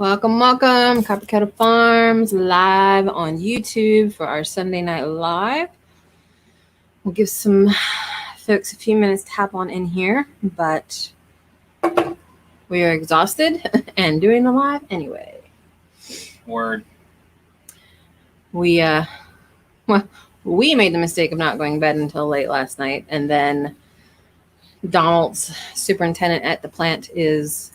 Welcome, welcome. Copper Kettle Farms live on YouTube for our Sunday Night Live. We'll give some folks a few minutes to hop on in here, but we are exhausted and doing the live anyway. Word. We made the mistake of not going to bed until late last night, and then Donald's superintendent at the plant is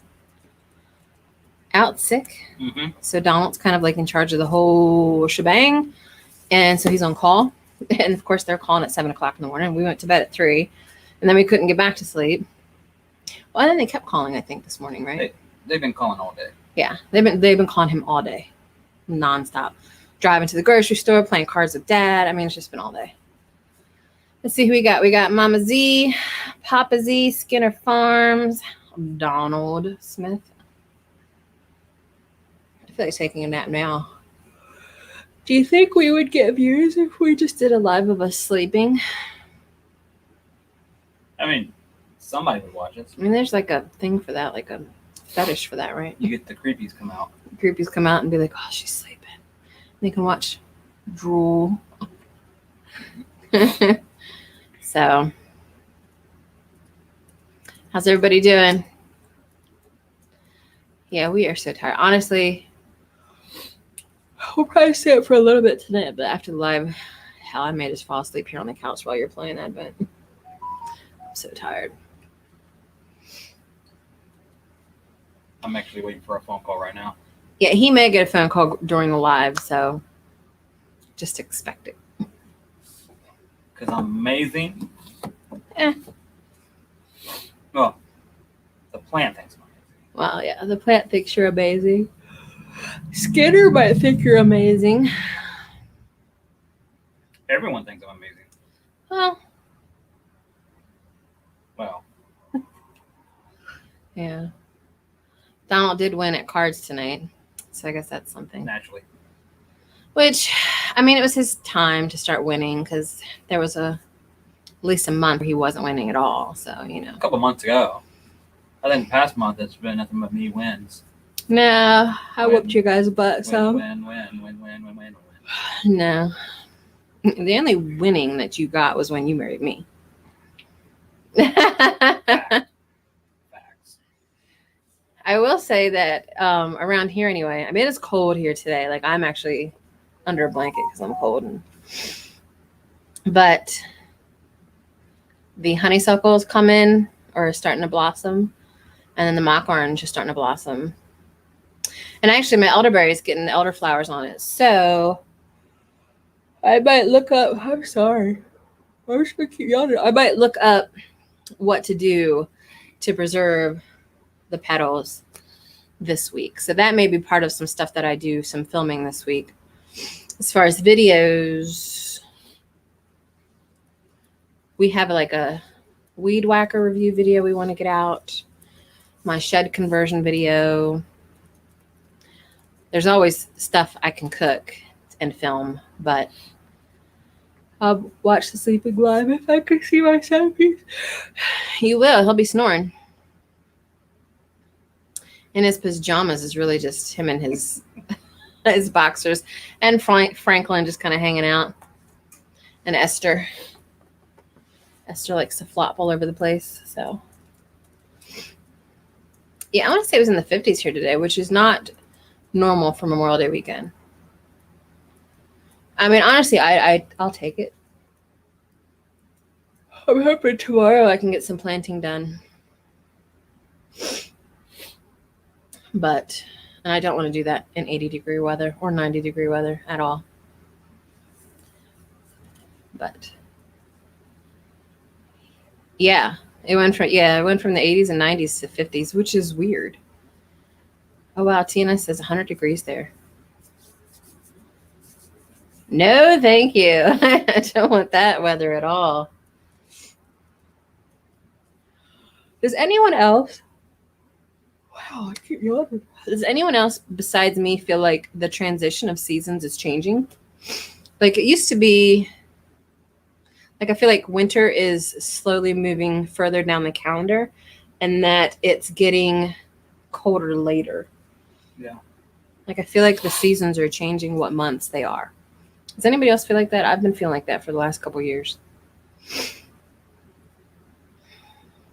out sick. So Donald's kind of like in charge of the whole shebang, and so he's on call. And of course they're calling at 7 o'clock in the morning. We went to bed at 3, and then we couldn't get back to sleep. Well, and then they kept calling, I think, this morning, right? They've been calling all day. Yeah, they've been calling him all day, nonstop. Driving to the grocery store, playing cards with Dad. I mean, it's just been all day. Let's see who we got. We got Mama Z, Papa Z, Skinner Farms, Donald Smith. I feel like taking a nap now. Do you think we would get views if we just did a live of us sleeping? I mean, somebody would watch it. I mean, there's like a thing for that, like a fetish for that, right? You get the creepies come out. The creepies come out and be like, oh, she's sleeping. They can watch drool. So, how's everybody doing? Yeah, we are so tired. Honestly, we'll probably stay up for a little bit tonight, but after the live, hell, I may just fall asleep here on the couch while you're playing Advent. I'm so tired. I'm actually waiting for a phone call right now. Yeah, he may get a phone call during the live, so just expect it. Because I'm amazing. Eh. Well, the plant thinks I'm amazing. Well, yeah, the plant thinks you're amazing. Skinner might think you're amazing. Everyone thinks I'm amazing. Well. Yeah. Donald did win at cards tonight, so I guess that's something. Naturally. Which, I mean, it was his time to start winning because there was at least a month where he wasn't winning at all. So, you know. A couple months ago. I think the past month it's been nothing but me wins. No, I whooped your guys' butt, so. Win. No. The only winning that you got was when you married me. Facts. I will say that around here anyway, I mean, it's cold here today. Like, I'm actually under a blanket because I'm cold. But the honeysuckles come in or are starting to blossom. And then the mock orange is starting to blossom. And actually, my elderberry is getting the elderflowers on it. So I might look up. I'm sorry. I'm just going to keep yawning. I might look up what to do to preserve the petals this week. So that may be part of some stuff that I do, some filming this week. As far as videos, we have like a weed whacker review video we want to get out. My shed conversion video. There's always stuff I can cook and film, but I'll watch the sleeping live if I could see my selfies. You will. He'll be snoring. In his pajamas is really just him and his boxers, and Franklin just kind of hanging out, and Esther likes to flop all over the place. So yeah, I want to say it was in the 50s here today, which is not normal for Memorial Day weekend. I mean, honestly, I'll take it. I'm hoping tomorrow I can get some planting done. But I don't want to do that in 80-degree weather or 90-degree weather at all. But yeah, it went from the 80s and 90s to 50s, which is weird. Oh wow, Tina says 100 degrees there. No, thank you. I don't want that weather at all. Does anyone else? Wow, I keep yawning. Does anyone else besides me feel like the transition of seasons is changing? Like it used to be, like I feel like winter is slowly moving further down the calendar and that it's getting colder later. Yeah. Like I feel like the seasons are changing what months they are. Does anybody else feel like that? I've been feeling like that for the last couple of years.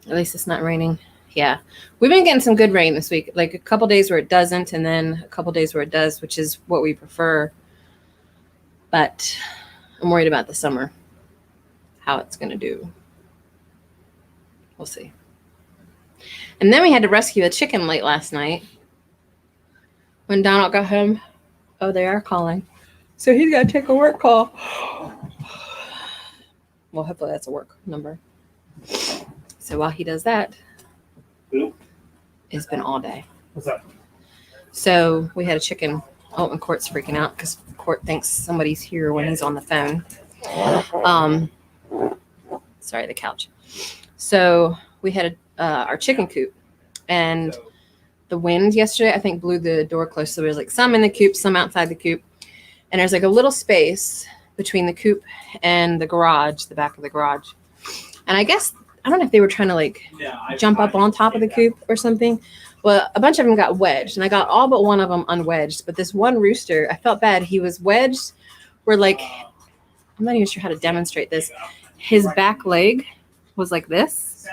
At least it's not raining. Yeah. We've been getting some good rain this week. Like a couple days where it doesn't, and then a couple days where it does, which is what we prefer. But I'm worried about the summer, how it's going to do. We'll see. And then we had to rescue a chicken late last night when Donald got home. Oh, they are calling. So he's got to take a work call. Well, hopefully that's a work number. So while he does that, it's been all day. What's up? So we had a chicken. Oh, and Court's freaking out because Court thinks somebody's here when he's on the phone. Sorry, the couch. So we had our chicken coop, and the wind yesterday, I think, blew the door closed. So there's like some in the coop, some outside the coop. And there's like a little space between the coop and the garage, the back of the garage. And I guess, I don't know if they were trying to like jump up on top of the coop or something. Well, a bunch of them got wedged, and I got all but one of them unwedged. But this one rooster, I felt bad. He was wedged where like, I'm not even sure how to demonstrate this. His back leg was like this.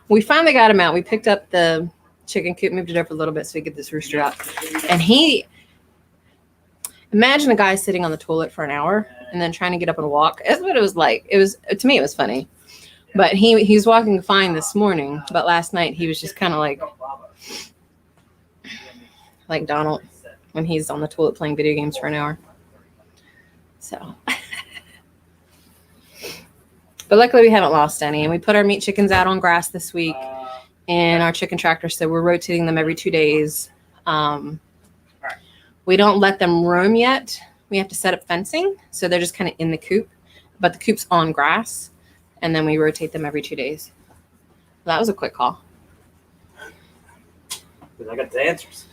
We finally got him out. We picked up the chicken coop, moved it up a little bit so we could get this rooster out. And imagine a guy sitting on the toilet for an hour and then trying to get up and walk. That's what it was like. It was, to me, it was funny. But he's walking fine this morning. But last night he was just kind of like Donald when he's on the toilet playing video games for an hour. So, but luckily we haven't lost any. And we put our meat chickens out on grass this week in our chicken tractor. So we're rotating them every 2 days. We don't let them roam yet. We have to set up fencing. So they're just kind of in the coop, but the coop's on grass. And then we rotate them every 2 days. That was a quick call. Because I got the answers.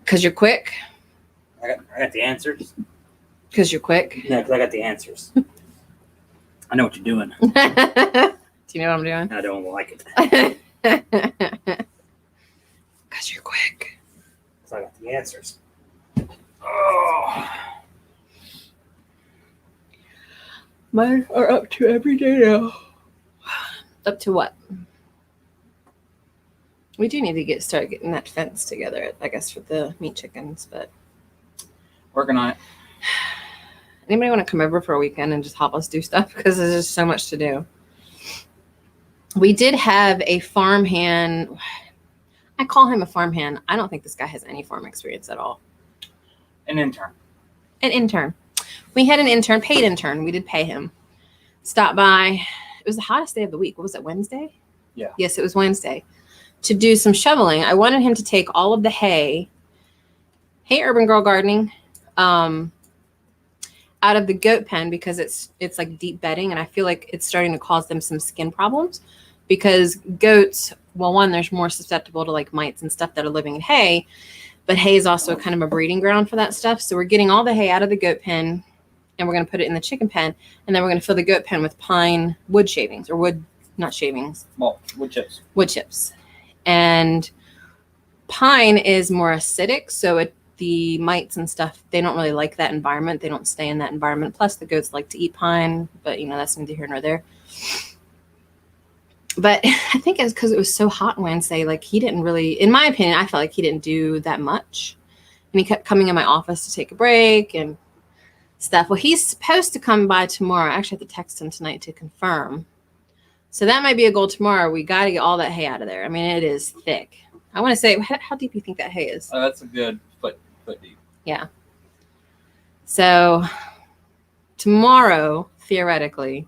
Because you're quick? I got the answers. Because you're quick? No, because I got the answers. I know what you're doing. Do you know what I'm doing? I don't like it. Because you're quick. Because I got the answers. Oh. Mine are up to every day now. Up to what? We do need to start getting that fence together, I guess, for the meat chickens, but Working on it. anybody want to come over for a weekend and just help us do stuff? Because there's just so much to do. We did have a farmhand. I call him a farmhand. I don't think this guy has any farm experience at all. An intern. An intern. We had an intern, paid intern. We did pay him. Stop by. It was the hottest day of the week. What was it, Wednesday? Yeah. Yes, it was Wednesday. To do some shoveling. I wanted him to take all of the hay. Hey, Urban Girl Gardening. Out of the goat pen because it's like deep bedding, and I feel like it's starting to cause them some skin problems because goats, well, one, there's more susceptible to like mites and stuff that are living in hay, but hay is also kind of a breeding ground for that stuff. So we're getting all the hay out of the goat pen and we're going to put it in the chicken pen, and then we're going to fill the goat pen with pine wood shavings, or wood, not shavings. Well, wood chips. Wood chips. And pine is more acidic, so the mites and stuff, they don't really like that environment. They don't stay in that environment. Plus, the goats like to eat pine, but, that's neither here nor there. But I think it's because it was so hot Wednesday. Like, he didn't really, in my opinion, I felt like he didn't do that much. And he kept coming in my office to take a break and stuff. Well, he's supposed to come by tomorrow. I actually have to text him tonight to confirm. So that might be a goal tomorrow. We got to get all that hay out of there. I mean, it is thick. I want to say, how deep do you think that hay is? That's a good foot deep. Yeah. So tomorrow, theoretically,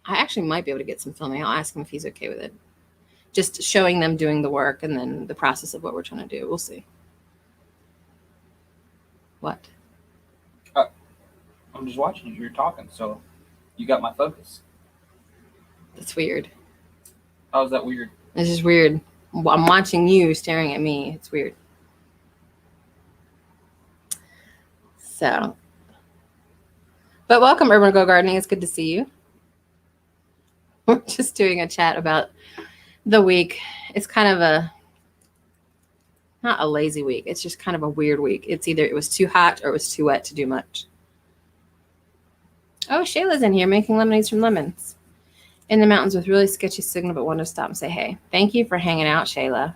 I actually might be able to get some filming. I'll ask him if he's okay with it. Just showing them doing the work and then the process of what we're trying to do. We'll see. What? I'm just watching you. You're talking, so you got my focus. That's weird. How's that weird? It's just weird. I'm watching you staring at me. It's weird. So, but welcome, Urban Go Gardening. It's good to see you. We're just doing a chat about the week. It's kind of not a lazy week. It's just kind of a weird week. It's either it was too hot or it was too wet to do much. Oh, Shayla's in here making lemonades from lemons. In the mountains with really sketchy signal, but wanted to stop and say hey. Thank you for hanging out, Shayla.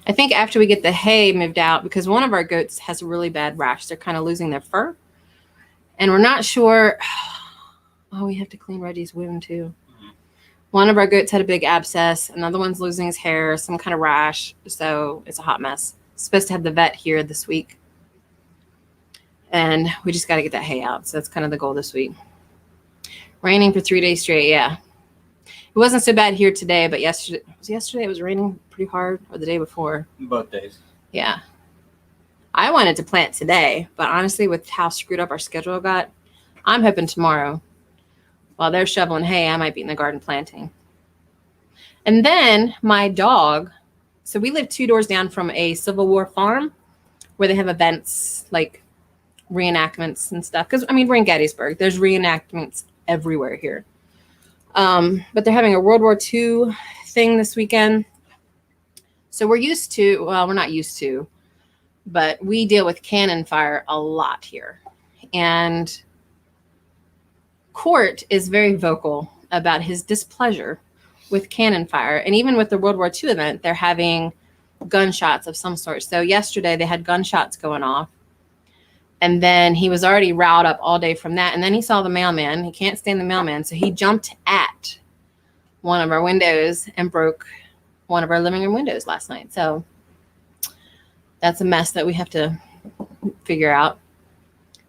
I think after we get the hay moved out, because one of our goats has a really bad rash. They're kind of losing their fur. And we're not sure. Oh, we have to clean Reggie's wound too. One of our goats had a big abscess. Another one's losing his hair, some kind of rash. So it's a hot mess. Supposed to have the vet here this week. And we just got to get that hay out. So that's kind of the goal this week. Raining for 3 days straight. Yeah. It wasn't so bad here today, but yesterday it was raining pretty hard, or the day before. Both days. Yeah. I wanted to plant today, but honestly, with how screwed up our schedule got, I'm hoping tomorrow. While they're shoveling hay, I might be in the garden planting. And then my dog, so we live 2 doors down from a Civil War farm where they have events like reenactments and stuff. Because, I mean, we're in Gettysburg. There's reenactments everywhere here. But they're having a World War II thing this weekend. So we're used to, well, we're not used to, but we deal with cannon fire a lot here. And Court is very vocal about his displeasure with cannon fire. And even with the World War II event, they're having gunshots of some sort. So yesterday they had gunshots going off. And then he was already riled up all day from that. And then he saw the mailman. He can't stand the mailman. So he jumped at one of our windows and broke one of our living room windows last night. So that's a mess that we have to figure out.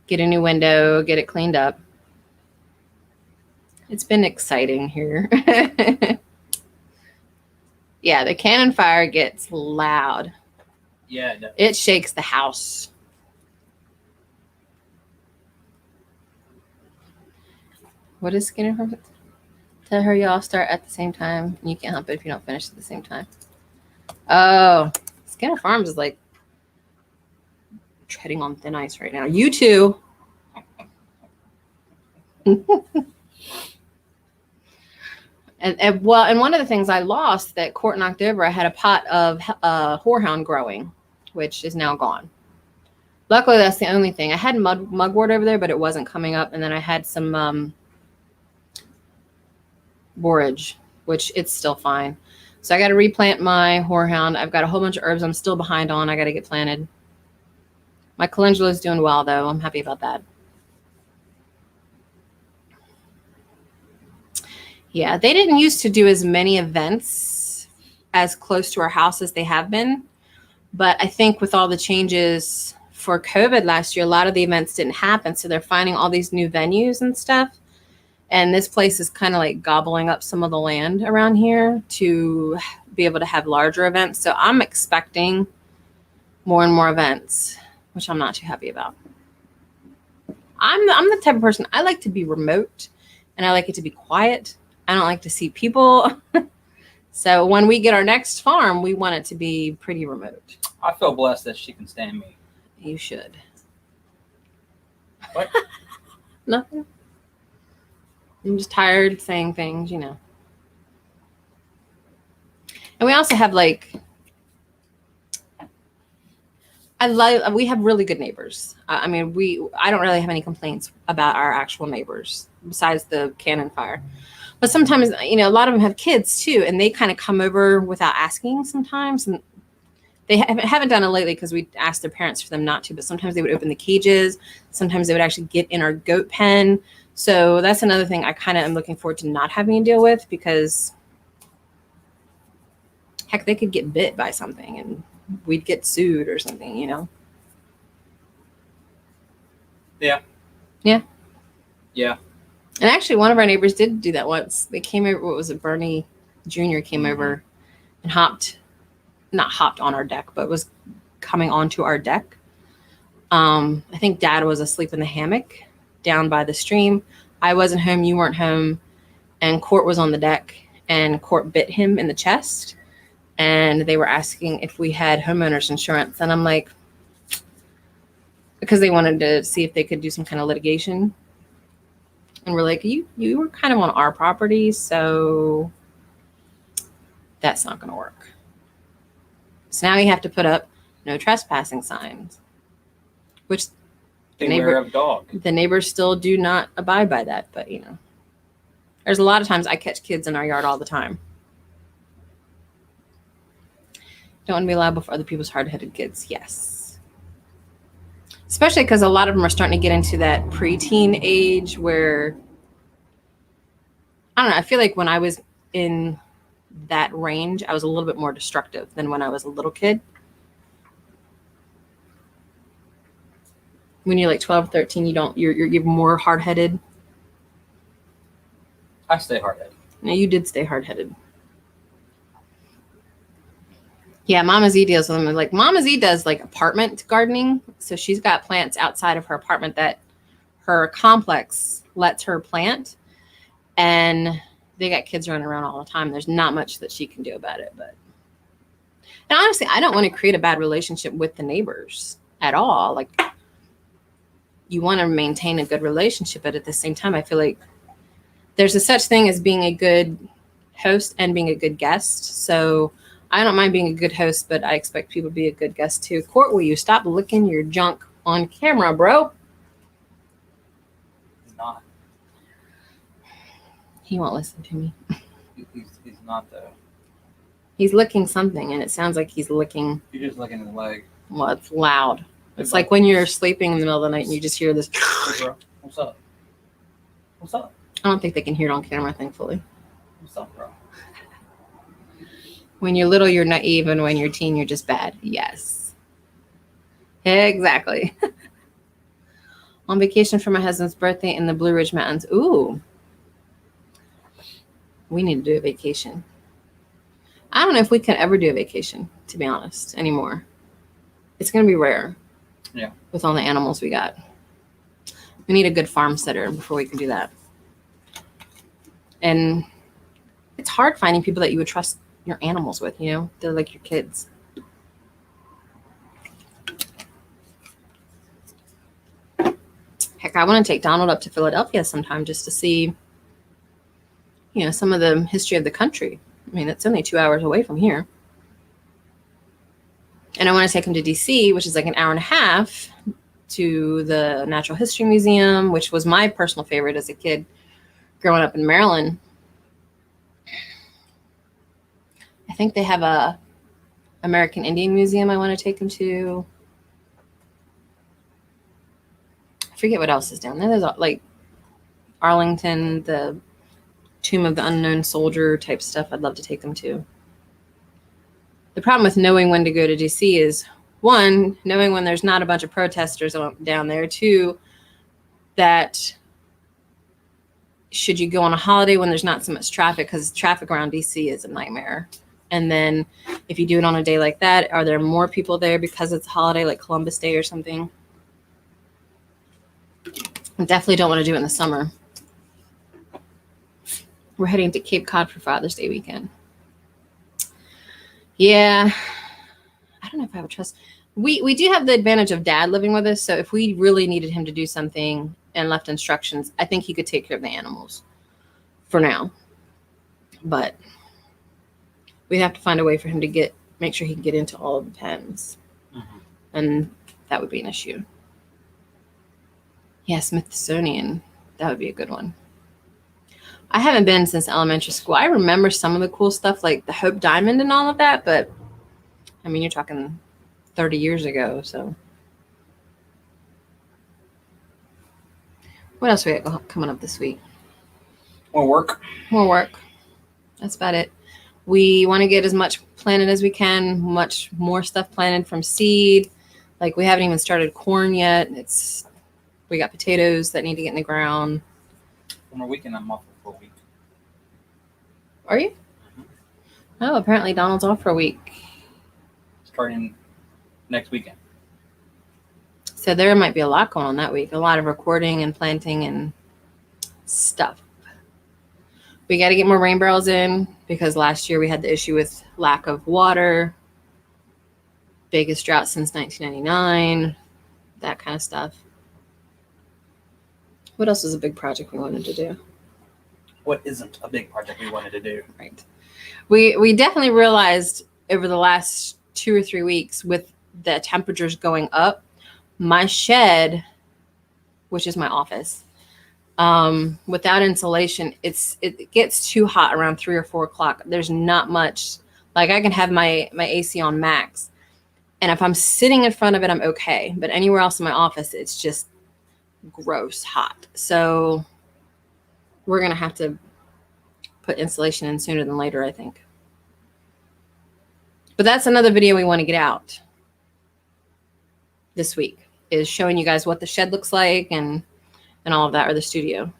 Get a new window, get it cleaned up. It's been exciting here. Yeah, the cannon fire gets loud. Yeah, it shakes the house. What is Skinner from? Tell her y'all start at the same time. You can't help it if you don't finish at the same time. Oh, Skinner Farms is like treading on thin ice right now. You too. And one of the things I lost that Court knocked over, I had a pot of horehound growing, which is now gone. Luckily, that's the only thing. I had mugwort over there, but it wasn't coming up. And then I had some borage, which it's still fine. So I got to replant my horehound. I've got a whole bunch of herbs I'm still behind on. I got to get planted. My calendula is doing well, though. I'm happy about that. Yeah, they didn't used to do as many events as close to our house as they have been. But I think with all the changes for COVID last year, a lot of the events didn't happen. So they're finding all these new venues and stuff. And this place is kind of like gobbling up some of the land around here to be able to have larger events. So I'm expecting more and more events, which I'm not too happy about. I'm the type of person, I like to be remote and I like it to be quiet. I don't like to see people. So when we get our next farm, we want it to be pretty remote. I feel blessed that she can stand me. You should. What? Nothing. I'm just tired saying things, you know. And we also have like, we have really good neighbors. I mean, I don't really have any complaints about our actual neighbors besides the cannon fire. But sometimes, you know, a lot of them have kids too, and they kind of come over without asking sometimes. And they haven't done it lately because we asked their parents for them not to, but sometimes they would open the cages. Sometimes they would actually get in our goat pen. So that's another thing I kind of am looking forward to not having to deal with, because heck, they could get bit by something and we'd get sued or something, you know? Yeah. Yeah. Yeah. And actually, one of our neighbors did do that once. They came over, what was it, Bernie Jr. came over and not hopped on our deck, but was coming onto our deck. I think Dad was asleep in the hammock down by the stream. I wasn't home, you weren't home, and Court was on the deck, and Court bit him in the chest. And they were asking if we had homeowners insurance. And I'm like, because they wanted to see if they could do some kind of litigation. And we're like, you were kind of on our property, so That's not going to work. So now you have to put up no trespassing signs, which Beware of dog. the neighbors still do not abide by that. But, you know, there's a lot of times I catch kids in our yard all the time. Don't want to be liable for other people's hard-headed kids. Yes. Especially because a lot of them are starting to get into that preteen age where, I don't know, I feel like when I was in that range, I was a little bit more destructive than when I was a little kid. When you're like 12, 13, you're more hard-headed. I stay hard-headed. No, you did stay hard-headed. Yeah, Mama Z deals with them. Like Mama Z does like apartment gardening. So she's got plants outside of her apartment that her complex lets her plant. And they got kids running around all the time. There's not much that she can do about it. But and honestly, I don't want to create a bad relationship with the neighbors at all. Like you want to maintain a good relationship, but at the same time, I feel like there's a such thing as being a good host and being a good guest. So I don't mind being a good host, but I expect people to be a good guest too. Court, will you stop licking your junk on camera, bro? He's not. He won't listen to me. He's not though. He's licking something, and it sounds like he's licking. You're just licking his leg. Well, it's loud. It's like when you're sleeping in the middle of the night and you just hear this. Hey, bro. What's up? What's up? I don't think they can hear it on camera, thankfully. What's up, bro? When you're little, you're naive, and when you're teen, you're just bad. Yes. Exactly. On vacation for my husband's birthday in the Blue Ridge Mountains. Ooh. We need to do a vacation. I don't know if we can ever do a vacation, to be honest, anymore. It's going to be rare. Yeah. With all the animals we got. We need a good farm sitter before we can do that. And it's hard finding people that you would trust your animals with, you know? They're like your kids. Heck, I want to take Donald up to Philadelphia sometime just to see, you know, some of the history of the country. I mean, it's only 2 hours away from here. And I want to take him to DC, which is like an hour and a half, to the Natural History Museum, which was my personal favorite as a kid growing up in Maryland. I think they have a American Indian Museum I want to take him to. I forget what else is down there. There's like Arlington, the Tomb of the Unknown Soldier type stuff I'd love to take them to. The problem with knowing when to go to DC is, one, knowing when there's not a bunch of protesters down there. Two, that should you go on a holiday when there's not so much traffic, because traffic around DC is a nightmare. And then if you do it on a day like that, are there more people there because it's a holiday like Columbus Day or something? I definitely don't want to do it in the summer. We're heading to Cape Cod for Father's Day weekend. Yeah, I don't know if I would trust. We do have the advantage of Dad living with us, so if we really needed him to do something and left instructions, I think he could take care of the animals for now. But we have to find a way for him to make sure he can get into all of the pens. Mm-hmm. And that would be an issue. Yeah, Smithsonian, that would be a good one. I haven't been since elementary school. I remember some of the cool stuff like the Hope Diamond and all of that, but I mean, you're talking 30 years ago, so. What else we got coming up this week? More work. More work. That's about it. We want to get as much planted as we can, much more stuff planted from seed. Like we haven't even started corn yet. We got potatoes that need to get in the ground. One more weekend, I'm off for a week. Are you? Mm-hmm. Oh, apparently Donald's off for a week. Starting next weekend. So there might be a lot going on that week. A lot of recording and planting and stuff. We got to get more rain barrels in because last year we had the issue with lack of water. Biggest drought since 1999. That kind of stuff. What else is a big project we wanted to do? What isn't a big project we wanted to do? Right. We definitely realized over the last 2 or 3 weeks with the temperatures going up, my shed, which is my office, without insulation, it gets too hot around 3 or 4 o'clock. There's not much, like I can have my AC on max. And if I'm sitting in front of it, I'm okay. But anywhere else in my office, it's just gross hot. So we're going to have to put insulation in sooner than later, I think. But that's another video we want to get out this week, is showing you guys what the shed looks like and all of that, or the studio.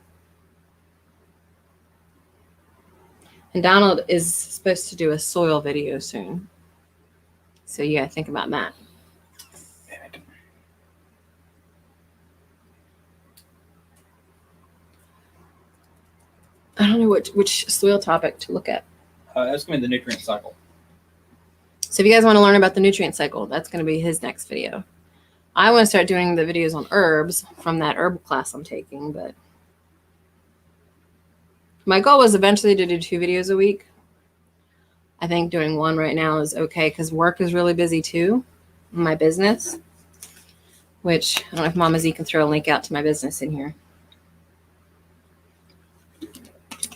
And Donald is supposed to do a soil video soon. So you gotta think about that. I don't know which soil topic to look at. That's going to be the nutrient cycle. So if you guys want to learn about the nutrient cycle, that's going to be his next video. I want to start doing the videos on herbs from that herb class I'm taking, but my goal was eventually to do 2 videos a week. I think doing 1 right now is okay because work is really busy too, my business, which I don't know if Mama Z can throw a link out to my business in here.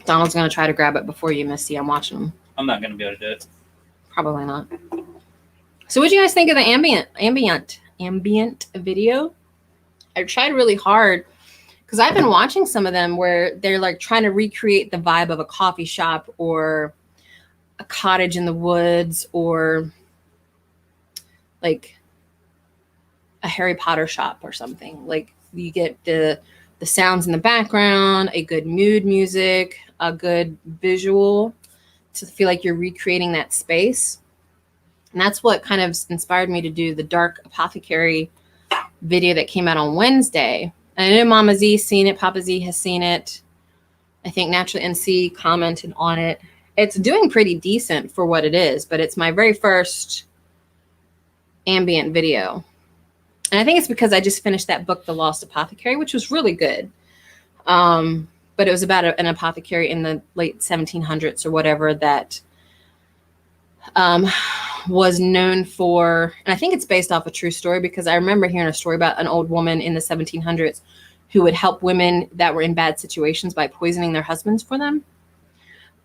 Donald's going to try to grab it before you, Missy. I'm watching him. I'm not going to be able to do it. Probably not. So what do you guys think of the ambient video? I tried really hard because I've been watching some of them where they're like trying to recreate the vibe of a coffee shop or a cottage in the woods or like a Harry Potter shop or something. Like you get the sounds in the background, a good mood music, a good visual to feel like you're recreating that space. And that's what kind of inspired me to do the Dark Apothecary video that came out on Wednesday. And I know Mama Z's seen it. Papa Z has seen it. I think Naturally NC commented on it. It's doing pretty decent for what it is, but it's my very first ambient video. And I think it's because I just finished that book, The Lost Apothecary, which was really good. But it was about an apothecary in the late 1700s or whatever that was known for, and I think it's based off a true story because I remember hearing a story about an old woman in the 1700s who would help women that were in bad situations by poisoning their husbands for them.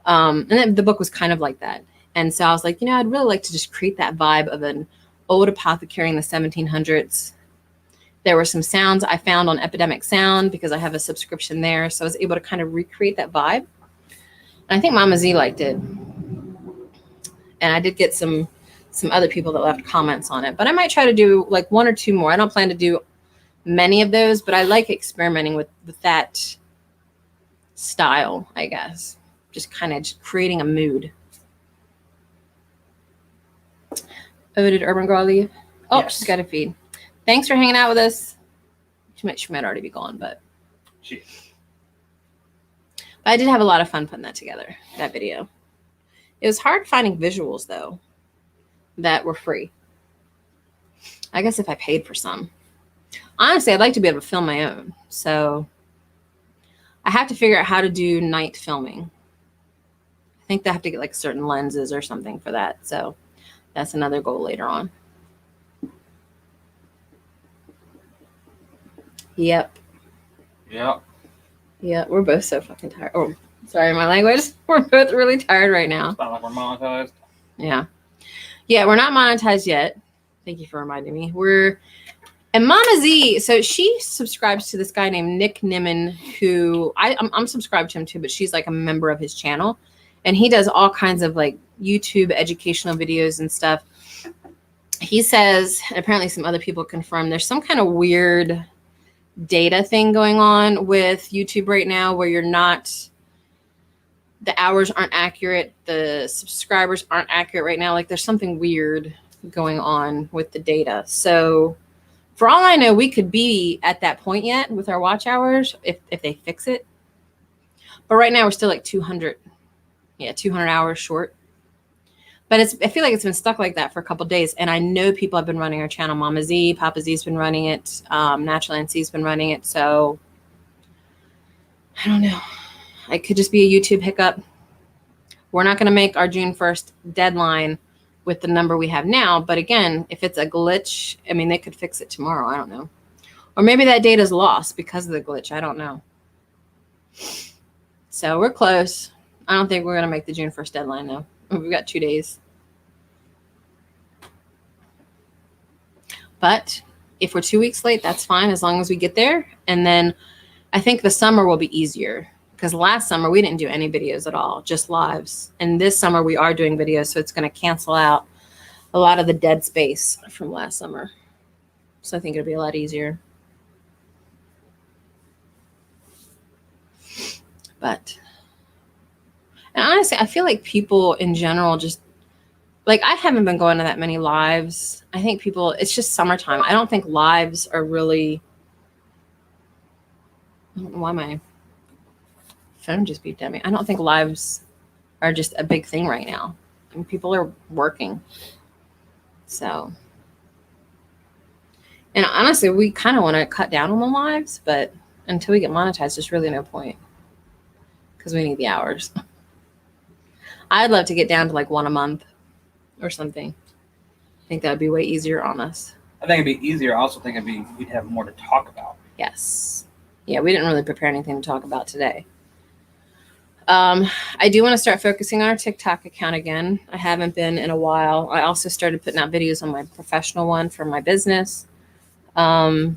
And then the book was kind of like that. And so I was like, I'd really like to just create that vibe of an old apothecary in the 1700s. There were some sounds I found on Epidemic Sound because I have a subscription there. So I was able to kind of recreate that vibe. And I think Mama Z liked it. And I did get some other people that left comments on it. But I might try to do like 1 or 2 more. I don't plan to do many of those, but I like experimenting with that style, I guess. Just kind of creating a mood. Oh, did Urban Girl leave? Oh, Yes. She's got a feed. Thanks for hanging out with us. She might already be gone, but I did have a lot of fun putting that together, that video. It was hard finding visuals, though, that were free. I guess if I paid for some. Honestly, I'd like to be able to film my own. So I have to figure out how to do night filming. I think I have to get like certain lenses or something for that. So that's another goal later on. Yep. Yeah. Yeah, we're both so fucking tired. Oh, sorry, my language. We're both really tired right now. It's not like we're monetized. Yeah. Yeah, we're not monetized yet. Thank you for reminding me. And Mama Z, so she subscribes to this guy named Nick Nimmin, who I'm subscribed to him too, but she's like a member of his channel. And he does all kinds of like YouTube educational videos and stuff. He says, and apparently some other people confirm, there's some kind of weird data thing going on with YouTube right now where the hours aren't accurate, the subscribers aren't accurate right now. Like there's something weird going on with the data. So for all I know, we could be at that point yet with our watch hours if they fix it. But right now we're still like 200 hours short. But I feel like it's been stuck like that for a couple of days. And I know people have been running our channel. Mama Z, Papa Z's been running it. Natural NC's been running it. So I don't know. It could just be a YouTube hiccup. We're not going to make our June 1st deadline with the number we have now. But again, if it's a glitch, I mean, they could fix it tomorrow. I don't know. Or maybe that data is lost because of the glitch. I don't know. So we're close. I don't think we're going to make the June 1st deadline, though. We've got 2 days. But if we're 2 weeks late, that's fine as long as we get there. And then I think the summer will be easier because last summer we didn't do any videos at all, just lives. And this summer we are doing videos, so it's going to cancel out a lot of the dead space from last summer. So I think it'll be a lot easier. But, and honestly, I feel like people in general just, like, I haven't been going to that many lives. I think people, it's just summertime. I don't think lives are really, I don't know why my phone just beeped at me. I don't think lives are just a big thing right now. I mean, people are working. So, and honestly, we kind of want to cut down on the lives, but until we get monetized, there's really no point because we need the hours. I'd love to get down to like 1 a month or something. I think that would be way easier on us. I think it'd be easier. I also think we'd have more to talk about. Yes. Yeah, we didn't really prepare anything to talk about today. I do want to start focusing on our TikTok account again. I haven't been in a while. I also started putting out videos on my professional one for my business. I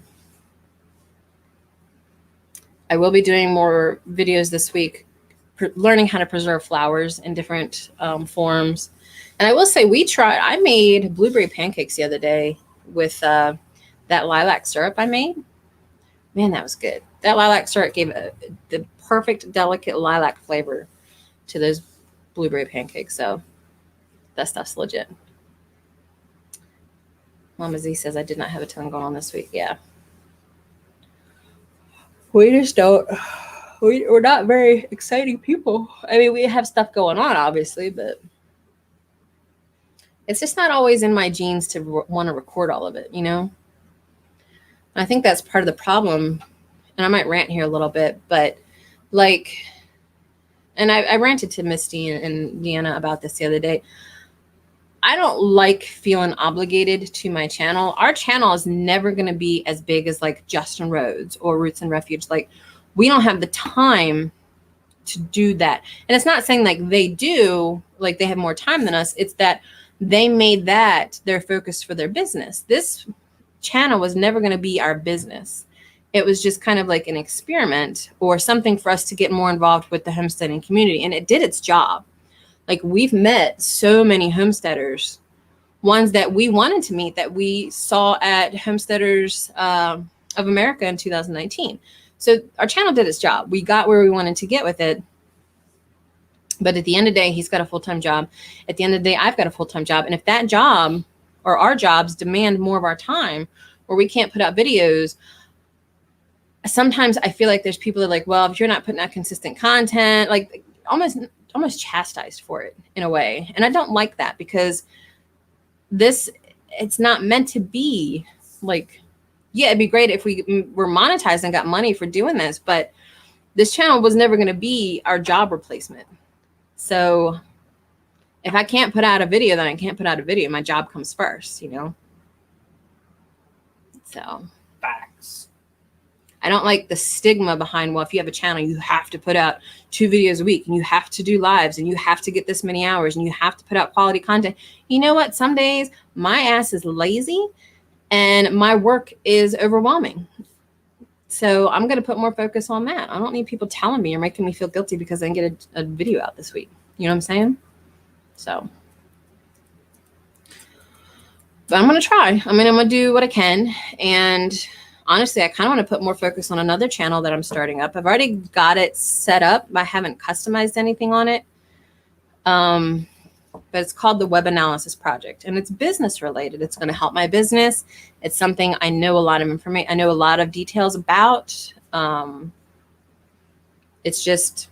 will be doing more videos this week, learning how to preserve flowers in different forms. And I will say I made blueberry pancakes the other day with that lilac syrup I made. Man, that was good. That lilac syrup gave the perfect, delicate lilac flavor to those blueberry pancakes. So that stuff's legit. Mama Z says I did not have a ton going on this week. Yeah. We just don't. We're not very exciting people. I mean, we have stuff going on, obviously, but it's just not always in my genes to want to record all of it, you know? I think that's part of the problem. And I might rant here a little bit, but like, and I ranted to Misty and Deanna about this the other day. I don't like feeling obligated to my channel. Our channel is never going to be as big as like Justin Rhodes or Roots and Refuge. Like, we don't have the time to do that. And it's not saying like they do, like they have more time than us. It's that they made that their focus for their business. This channel was never going to be our business. It was just kind of like an experiment or something for us to get more involved with the homesteading community. And it did its job. Like, we've met so many homesteaders, ones that we wanted to meet that we saw at Homesteaders of America in 2019. So our channel did its job. We got where we wanted to get with it. But at the end of the day, he's got a full-time job. At the end of the day, I've got a full-time job. And if that job or our jobs demand more of our time or we can't put out videos, sometimes I feel like there's people that are like, well, if you're not putting out consistent content, like almost chastised for it in a way. And I don't like that because it's not meant to be like, yeah, it'd be great if we were monetized and got money for doing this, but this channel was never going to be our job replacement. So if I can't put out a video, then I can't put out a video. My job comes first, you know? So Facts. I don't like the stigma behind, well, if you have a channel, you have to put out 2 videos a week and you have to do lives and you have to get this many hours and you have to put out quality content. You know what? Some days my ass is lazy and my work is overwhelming. So I'm going to put more focus on that. I don't need people telling me or making me feel guilty because I didn't get a video out this week. You know what I'm saying? So, but I'm going to try. I mean, I'm going to do what I can. And honestly, I kind of want to put more focus on another channel that I'm starting up. I've already got it set up. I haven't customized anything on it. But it's called the Web Analysis Project, and it's business related. It's going to help my business. It's something I know a lot of information. I know a lot of details about. It's just,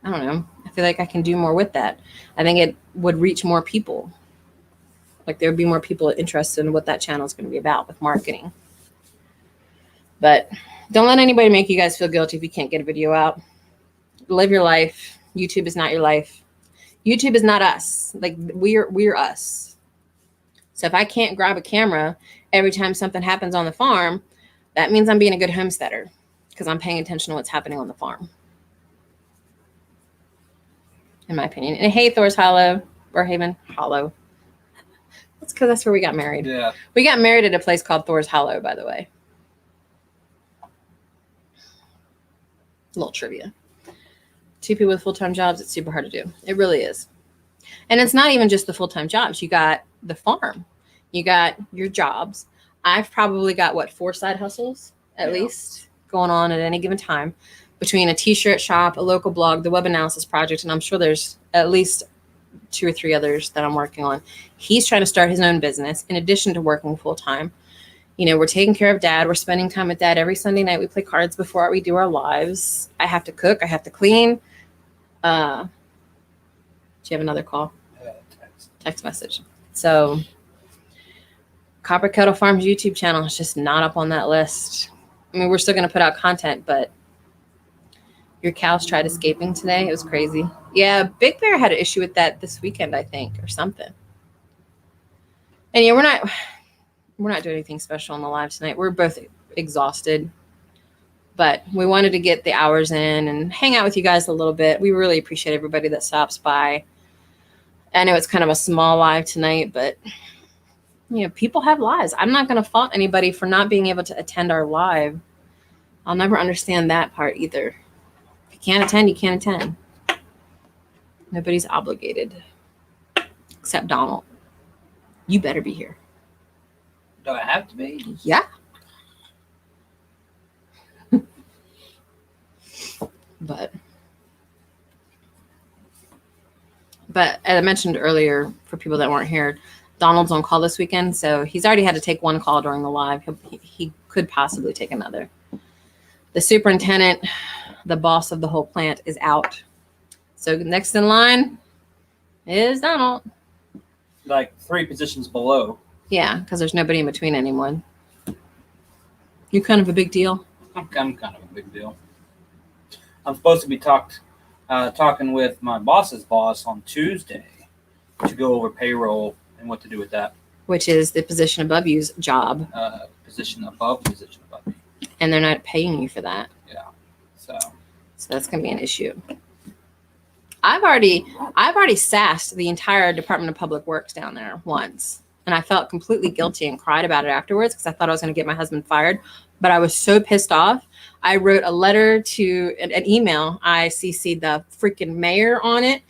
I don't know. I feel like I can do more with that. I think it would reach more people. Like, there would be more people interested in what that channel is going to be about with marketing. But don't let anybody make you guys feel guilty if you can't get a video out. Live your life. YouTube is not your life. YouTube is not us. Like we're us. So if I can't grab a camera every time something happens on the farm, that means I'm being a good homesteader because I'm paying attention to what's happening on the farm. In my opinion. And hey, 𝙒𝘼𝙔𝙎, or Haven, Hollow. That's because that's where we got married. Yeah. We got married at a place called 𝙒𝘼𝙔𝙎, by the way. A little trivia. 2 people with full-time jobs, it's super hard to do. It really is. And it's not even just the full-time jobs. You got the farm. You got your jobs. I've probably got, what, 4 side hustles at least going on at any given time between a t-shirt shop, a local blog, the web analysis project, and I'm sure there's at least 2 or 3 others that I'm working on. He's trying to start his own business in addition to working full-time. You know, we're taking care of Dad. We're spending time with Dad every Sunday night. We play cards before we do our lives. I have to cook. I have to clean. Do you have another call? Text message. So Copper Kettle Farms YouTube channel is just not up on that list. I mean, we're still going to put out content, but your cows tried escaping today. It was crazy. Yeah, Big Bear had an issue with that this weekend, I think, or something. And yeah, we're not doing anything special on the live tonight. We're both exhausted, but we wanted to get the hours in and hang out with you guys a little bit. We really appreciate everybody that stops by. I know it's kind of a small live tonight, but you know, people have lives. I'm not going to fault anybody for not being able to attend our live. I'll never understand that part either. If you can't attend, you can't attend. Nobody's obligated except Donald. You better be here. Do I have to be? Yeah. But as I mentioned earlier, for people that weren't here, Donald's on call this weekend, so he's already had to take 1 call during the live. He could possibly take another. The superintendent, the boss of the whole plant, is out. So next in line is Donald. Like 3 positions below. Yeah, because there's nobody in between anyone. You're kind of a big deal. I'm kind of a big deal. I'm supposed to be talking with my boss's boss on Tuesday to go over payroll and what to do with that. Which is the position above you's job. Position above me. And they're not paying you for that. Yeah. So that's going to be an issue. I've already sassed the entire Department of Public Works down there once. And I felt completely guilty and cried about it afterwards because I thought I was going to get my husband fired. But I was so pissed off. I wrote a letter to an email. I CC'd the freaking mayor on it.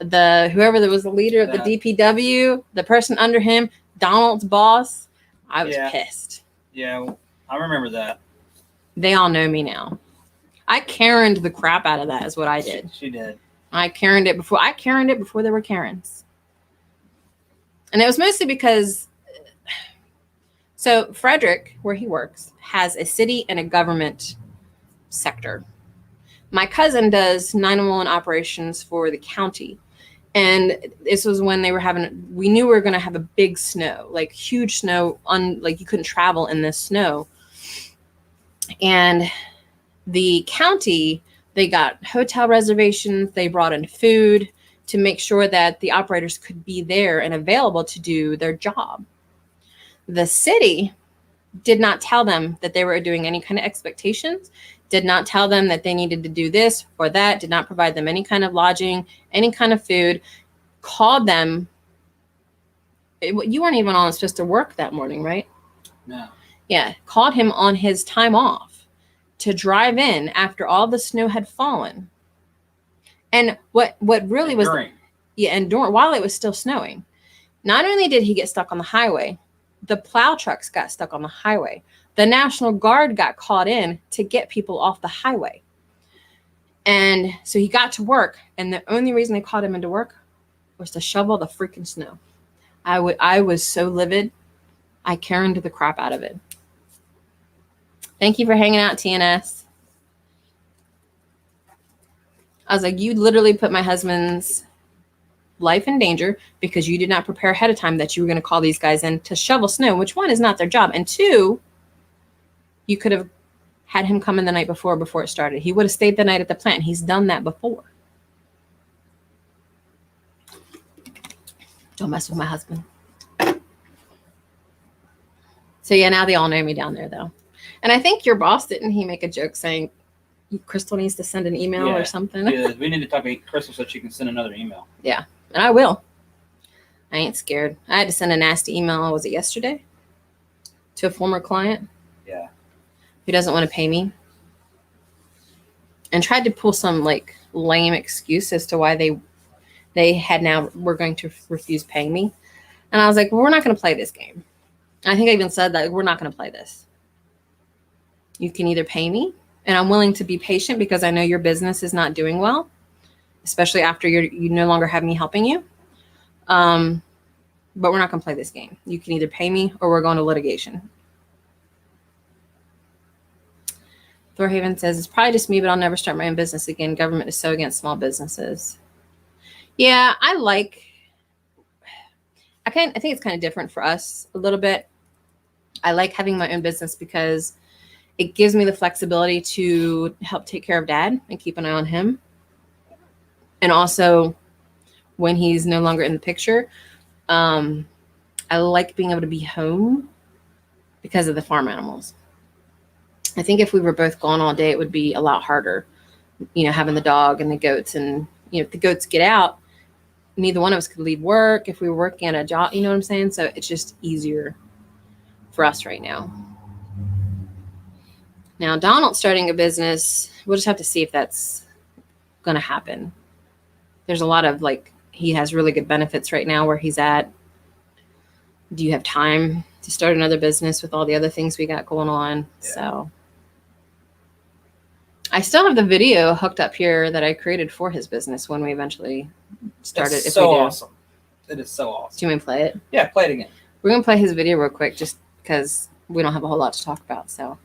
Whoever that was the leader of the DPW, the person under him, Donald's boss. I was pissed. Yeah, I remember that. They all know me now. I Karen'd the crap out of that is what I did. She did. I Karen'd it before there were Karens. And it was mostly because, so Frederick, where he works, has a city and a government sector. My cousin does 911 operations for the county. And this was when we knew we were going to have a big snow, like huge snow, like you couldn't travel in this snow. And the county, they got hotel reservations. They brought in food to make sure that the operators could be there and available to do their job. The city did not tell them that they were doing any kind of expectations, did not tell them that they needed to do this or that, did not provide them any kind of lodging, any kind of food, called them. You weren't even supposed to work that morning, right? No. Yeah, called him on his time off to drive in after all the snow had fallen. And what really was, while it was still snowing, not only did he get stuck on the highway, the plow trucks got stuck on the highway. The National Guard got called in to get people off the highway. And so he got to work, and the only reason they called him into work was to shovel the freaking snow. I was so livid. I Karen'd the crap out of it. Thank you for hanging out, TNS. I was like, you literally put my husband's life in danger because you did not prepare ahead of time that you were going to call these guys in to shovel snow, which 1 is not their job. And 2, you could have had him come in the night before it started. He would have stayed the night at the plant. He's done that before. Don't mess with my husband. So yeah, now they all know me down there though. And I think your boss, didn't he make a joke saying Crystal needs to send an email or something? Yeah, we need to talk to Crystal so she can send another email. Yeah, and I will. I ain't scared. I had to send a nasty email, was it yesterday? To a former client. Yeah. Who doesn't want to pay me. And tried to pull some like lame excuse as to why they had now were going to refuse paying me. And I was like, well, we're not going to play this game. I think I even said that we're not going to play this. You can either pay me, and I'm willing to be patient because I know your business is not doing well, especially after you no longer have me helping you. But we're not going to play this game. You can either pay me or we're going to litigation. Thorhaven says, it's probably just me, but I'll never start my own business again. Government is so against small businesses. Yeah, I think it's kind of different for us a little bit. I like having my own business because it gives me the flexibility to help take care of Dad and keep an eye on him. And also when he's no longer in the picture, I like being able to be home because of the farm animals. I think if we were both gone all day, it would be a lot harder, having the dog and the goats. And, if the goats get out, neither one of us could leave work if we were working at a job. You know what I'm saying? So it's just easier for us right now. Now, Donald starting a business, we'll just have to see if that's going to happen. There's a lot of he has really good benefits right now where he's at. Do you have time to start another business with all the other things we got going on? Yeah. So I still have the video hooked up here that I created for his business when we eventually started. It's so awesome. It is so awesome. Do you want me to play it? Yeah, play it again. We're going to play his video real quick just because we don't have a whole lot to talk about. So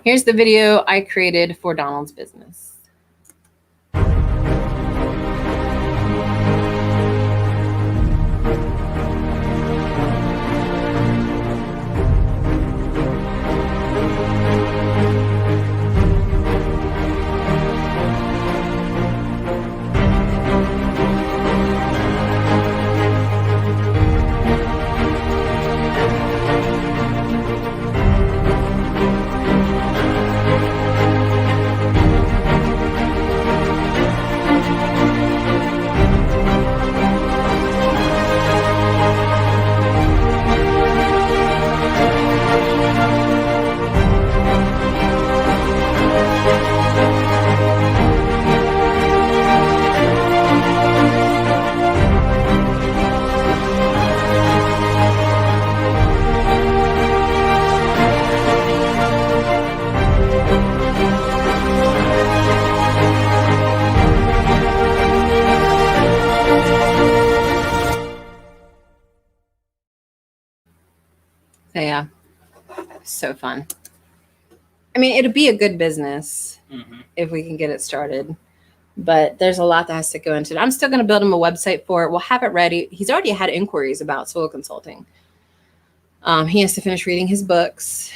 here's the video I created for Donald's business. So yeah, so fun. I mean, it'd be a good business if we can get it started, but there's a lot that has to go into it. I'm still going to build him a website for it. We'll have it ready. He's already had inquiries about soil consulting. He has to finish reading his books,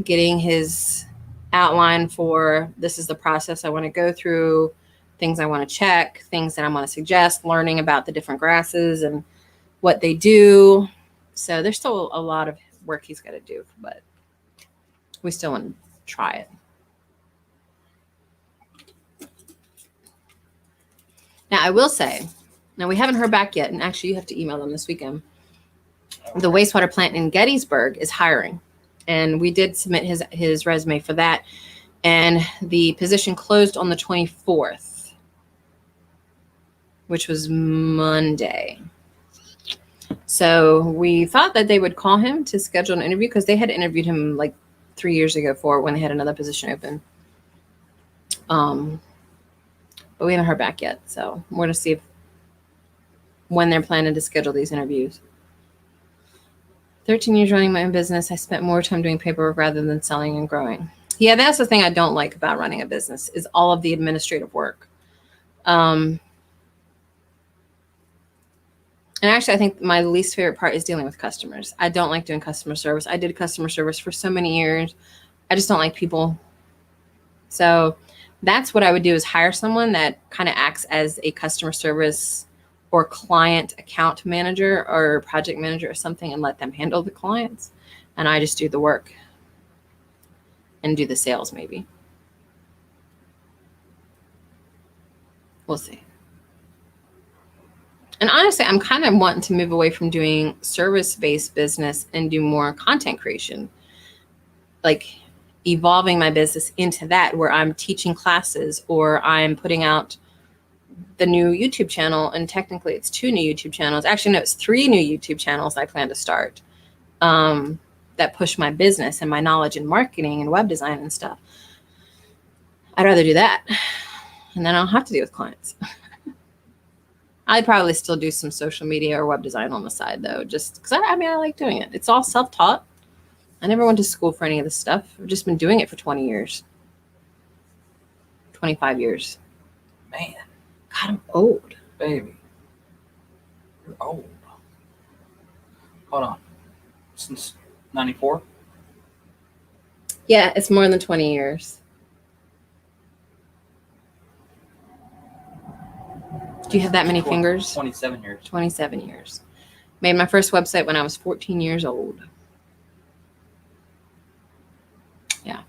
getting his outline for this is the process I want to go through, things I want to check, things that I want to suggest, learning about the different grasses and what they do. So there's still a lot of work he's got to do, but we still want to try it. Now, I will say, now we haven't heard back yet, and actually you have to email them this weekend. The wastewater plant in Gettysburg is hiring, and we did submit his resume for that, and the position closed on the 24th, which was Monday. So we thought that they would call him to schedule an interview because they had interviewed him 3 years ago for when they had another position open. But we haven't heard back yet. So we're going to see when they're planning to schedule these interviews. 13 years running my own business. I spent more time doing paperwork rather than selling and growing. Yeah, that's the thing I don't like about running a business is all of the administrative work. And actually, I think my least favorite part is dealing with customers. I don't like doing customer service. I did customer service for so many years. I just don't like people. So that's what I would do is hire someone that kind of acts as a customer service or client account manager or project manager or something and let them handle the clients. And I just do the work and do the sales maybe. We'll see. And honestly, I'm kind of wanting to move away from doing service-based business and do more content creation, like evolving my business into that, where I'm teaching classes or I'm putting out the new YouTube channel. And technically it's 2 new YouTube channels. Actually, no, it's 3 new YouTube channels I plan to start that push my business and my knowledge in marketing and web design and stuff. I'd rather do that. And then I don't have to deal with clients. I'd probably still do some social media or web design on the side though, just because I like doing it. It's all self-taught. I never went to school for any of this stuff. I've just been doing it for 20 years, 25 years. Man, God, I'm old. baby, you're old. Hold on. Since 94? Yeah, it's more than 20 years. Do you have that many fingers? 27 years. 27 years. Made my first website when I was 14 years old. Yeah.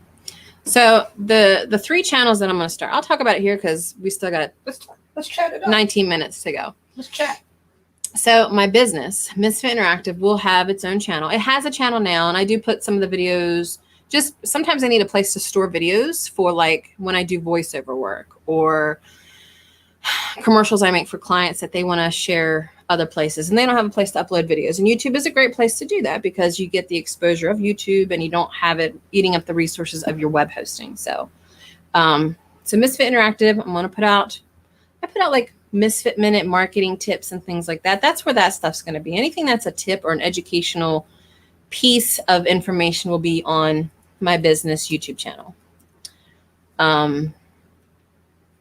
So the 3 channels that I'm going to start, I'll talk about it here because we still got Let's chat it up. 19 minutes to go. Let's chat. So my business, Misfit Interactive, will have its own channel. It has a channel now, and I do put some of the videos. Just sometimes I need a place to store videos for like when I do voiceover work or commercials I make for clients that they want to share other places and they don't have a place to upload videos. And YouTube is a great place to do that because you get the exposure of YouTube and you don't have it eating up the resources of your web hosting. So, so Misfit Interactive, I'm going to put out, I put out like Misfit Minute marketing tips and things like that. That's where that stuff's going to be. Anything that's a tip or an educational piece of information will be on my business YouTube channel.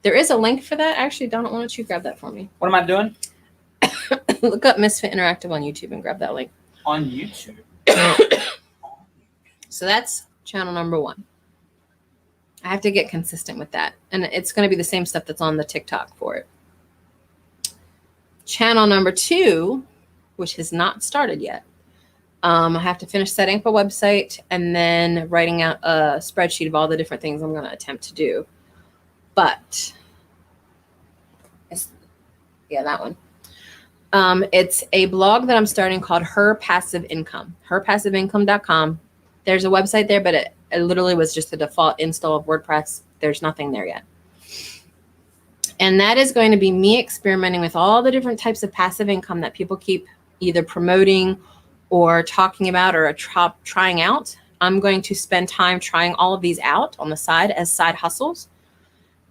There is a link for that. Actually, Donna, why don't you grab that for me? What am I doing? Look up Misfit Interactive on YouTube and grab that link. On YouTube. So that's channel number 1. I have to get consistent with that. And it's going to be the same stuff that's on the TikTok for it. Channel number 2, which has not started yet. I have to finish setting up a website and then writing out a spreadsheet of all the different things I'm going to attempt to do. But yeah, that one. It's a blog that I'm starting called Her Passive Income, herpassiveincome.com. There's a website there, but it literally was just a default install of WordPress. There's nothing there yet. And that is going to be me experimenting with all the different types of passive income that people keep either promoting or talking about or trying out. I'm going to spend time trying all of these out on the side as side hustles.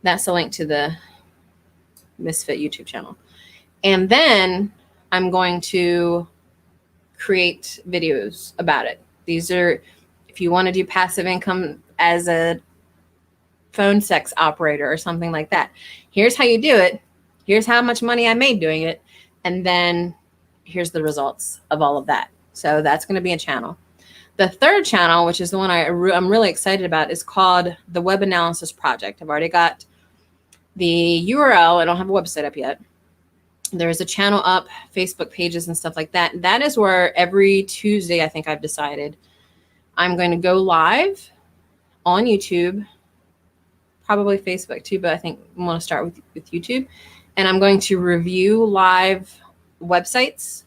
That's the link to the Misfit YouTube channel. And then I'm going to create videos about it. These are, if you want to do passive income as a phone sex operator or something like that, here's how you do it. Here's how much money I made doing it. And then here's the results of all of that. So that's going to be a channel. The third channel, which is the one I'm really excited about, is called the Web Analysis Project. I've already got the URL. I don't have a website up yet. There's a channel up, Facebook pages and stuff like that. That is where every Tuesday, I think I've decided, I'm going to go live on YouTube, probably Facebook too, but I think I want to start with YouTube. And I'm going to review live websites,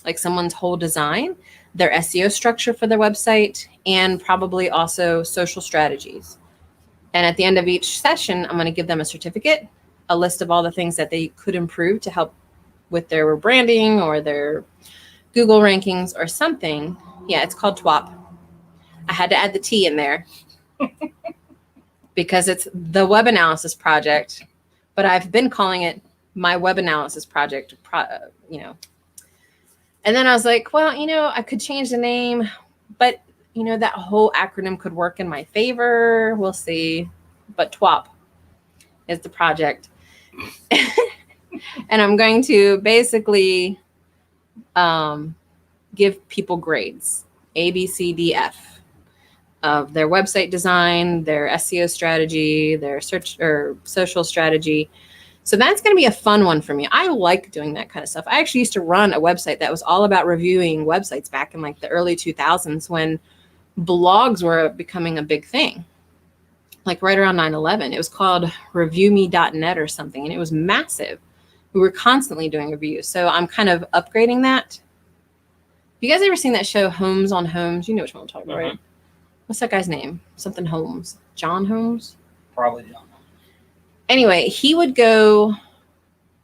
like someone's whole design, their SEO structure for their website, and probably also social strategies. And at the end of each session, I'm going to give them a certificate, a list of all the things that they could improve to help with their branding or their Google rankings or something. Yeah, it's called TWAP. I had to add the T in there because it's the Web Analysis Project, but I've been calling it my Web Analysis Project, And then I was like, well, I could change the name, but that whole acronym could work in my favor. We'll see. But TWAP is the project. And I'm going to basically give people grades, A, B, C, D, F, of their website design, their SEO strategy, their search or social strategy. So that's going to be a fun one for me. I like doing that kind of stuff. I actually used to run a website that was all about reviewing websites back in like the early 2000s when blogs were becoming a big thing. Like right around 9/11, it was called reviewme.net or something, and it was massive. We were constantly doing reviews. So I'm kind of upgrading that. Have you guys ever seen that show Homes on Homes? You know which one I'm talking about, right? What's that guy's name? Something Holmes. John Holmes? Probably John. Anyway, he would go,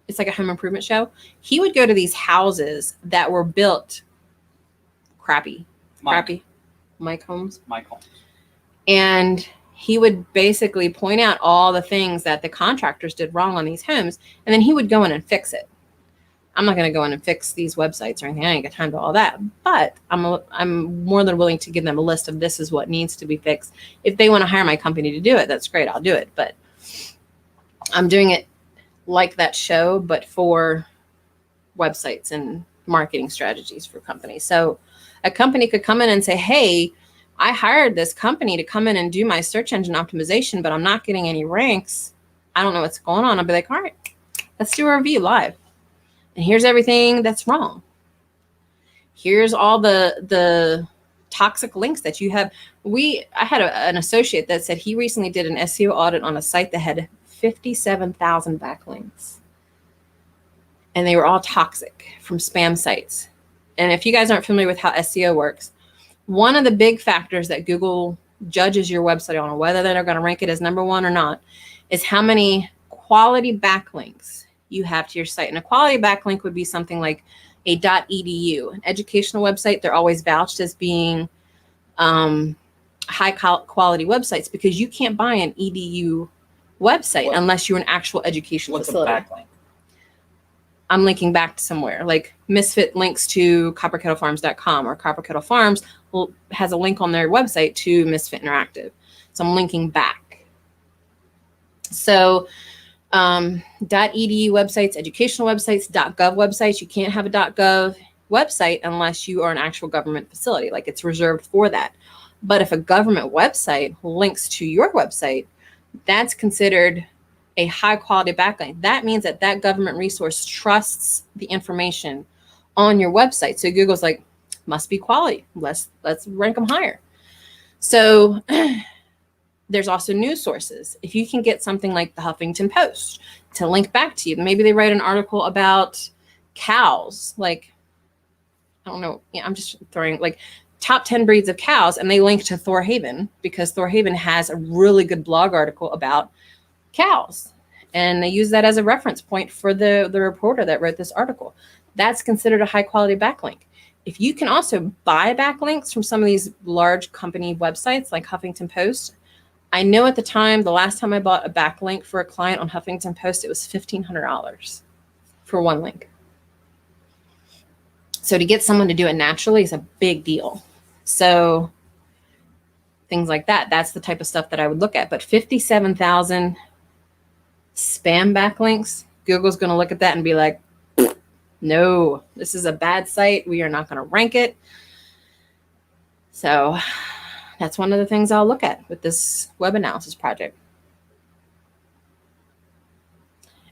it's like a home improvement show. He would go to these houses that were built crappy. Mike Holmes. And he would basically point out all the things that the contractors did wrong on these homes, and then he would go in and fix it. I'm not going to go in and fix these websites or anything. I ain't got time for all that. But I'm more than willing to give them a list of this is what needs to be fixed. If they want to hire my company to do it, that's great. I'll do it. But I'm doing it like that show, but for websites and marketing strategies for companies. So a company could come in and say, hey, I hired this company to come in and do my search engine optimization, but I'm not getting any ranks. I don't know what's going on. I'll be like, all right, let's do a review live. And here's everything that's wrong. Here's all the toxic links that you have. I had an associate that said he recently did an SEO audit on a site that had 57,000 backlinks. And they were all toxic from spam sites. And if you guys aren't familiar with how SEO works, one of the big factors that Google judges your website on, whether they're going to rank it as #1 or not, is how many quality backlinks you have to your site. And a quality backlink would be something like a .edu, an educational website. They're always vouched as being high quality websites because you can't buy an edu website unless you're an actual educational facility. What's a backlink? I'm linking back to somewhere. Like Misfit links to copperkettlefarms.com, or Copper Kettle Farms has a link on their website to Misfit Interactive. So I'm linking back. So .edu websites, educational websites, .gov websites. You can't have a .gov website unless you are an actual government facility. Like it's reserved for that. But if a government website links to your website, that's considered a high quality backlink. That means that that government resource trusts the information on your website. So Google's like, must be quality. Let's rank them higher. So there's also news sources. If you can get something like the Huffington Post to link back to you, maybe they write an article about cows. Like, I don't know. Yeah, I'm just throwing like top 10 breeds of cows, and they link to Thorhaven because Thorhaven has a really good blog article about cows. And they use that as a reference point for the reporter that wrote this article. That's considered a high quality backlink. If you can also buy backlinks from some of these large company websites like Huffington Post, I know at the time, the last time I bought a backlink for a client on Huffington Post, it was $1,500 for one link. So to get someone to do it naturally is a big deal. So things like that, that's the type of stuff that I would look at. But 57,000 spam backlinks, Google's going to look at that and be like, no, this is a bad site. We are not going to rank it. So that's one of the things I'll look at with this web analysis project.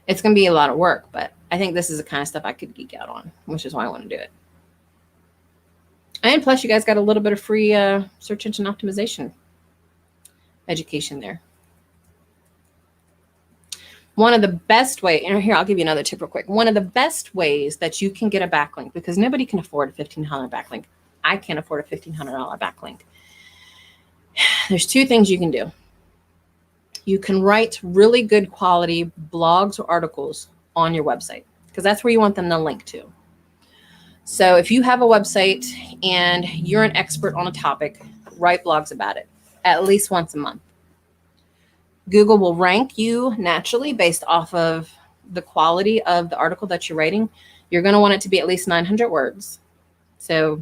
It's going to be a lot of work, but I think this is the kind of stuff I could geek out on, which is why I want to do it. And plus, you guys got a little bit of free search engine optimization education there. One of the best ways, and here, I'll give you another tip real quick. One of the best ways that you can get a backlink, because nobody can afford a $1,500 backlink. I can't afford a $1,500 backlink. There's two things you can do. You can write really good quality blogs or articles on your website, because that's where you want them to link to. So if you have a website and you're an expert on a topic, write blogs about it at least once a month. Google will rank you naturally based off of the quality of the article that you're writing. You're going to want it to be at least 900 words. So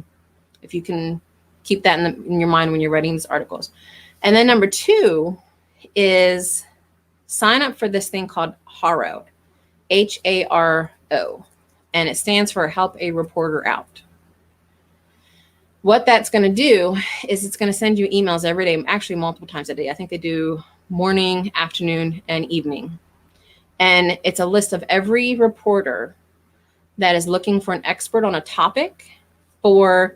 if you can keep that in your mind when you're writing these articles. And then number two is sign up for this thing called HARO, HARO, and it stands for Help a Reporter Out. What that's going to do is it's going to send you emails every day, actually multiple times a day. I think they do morning, afternoon, and evening. And it's a list of every reporter that is looking for an expert on a topic for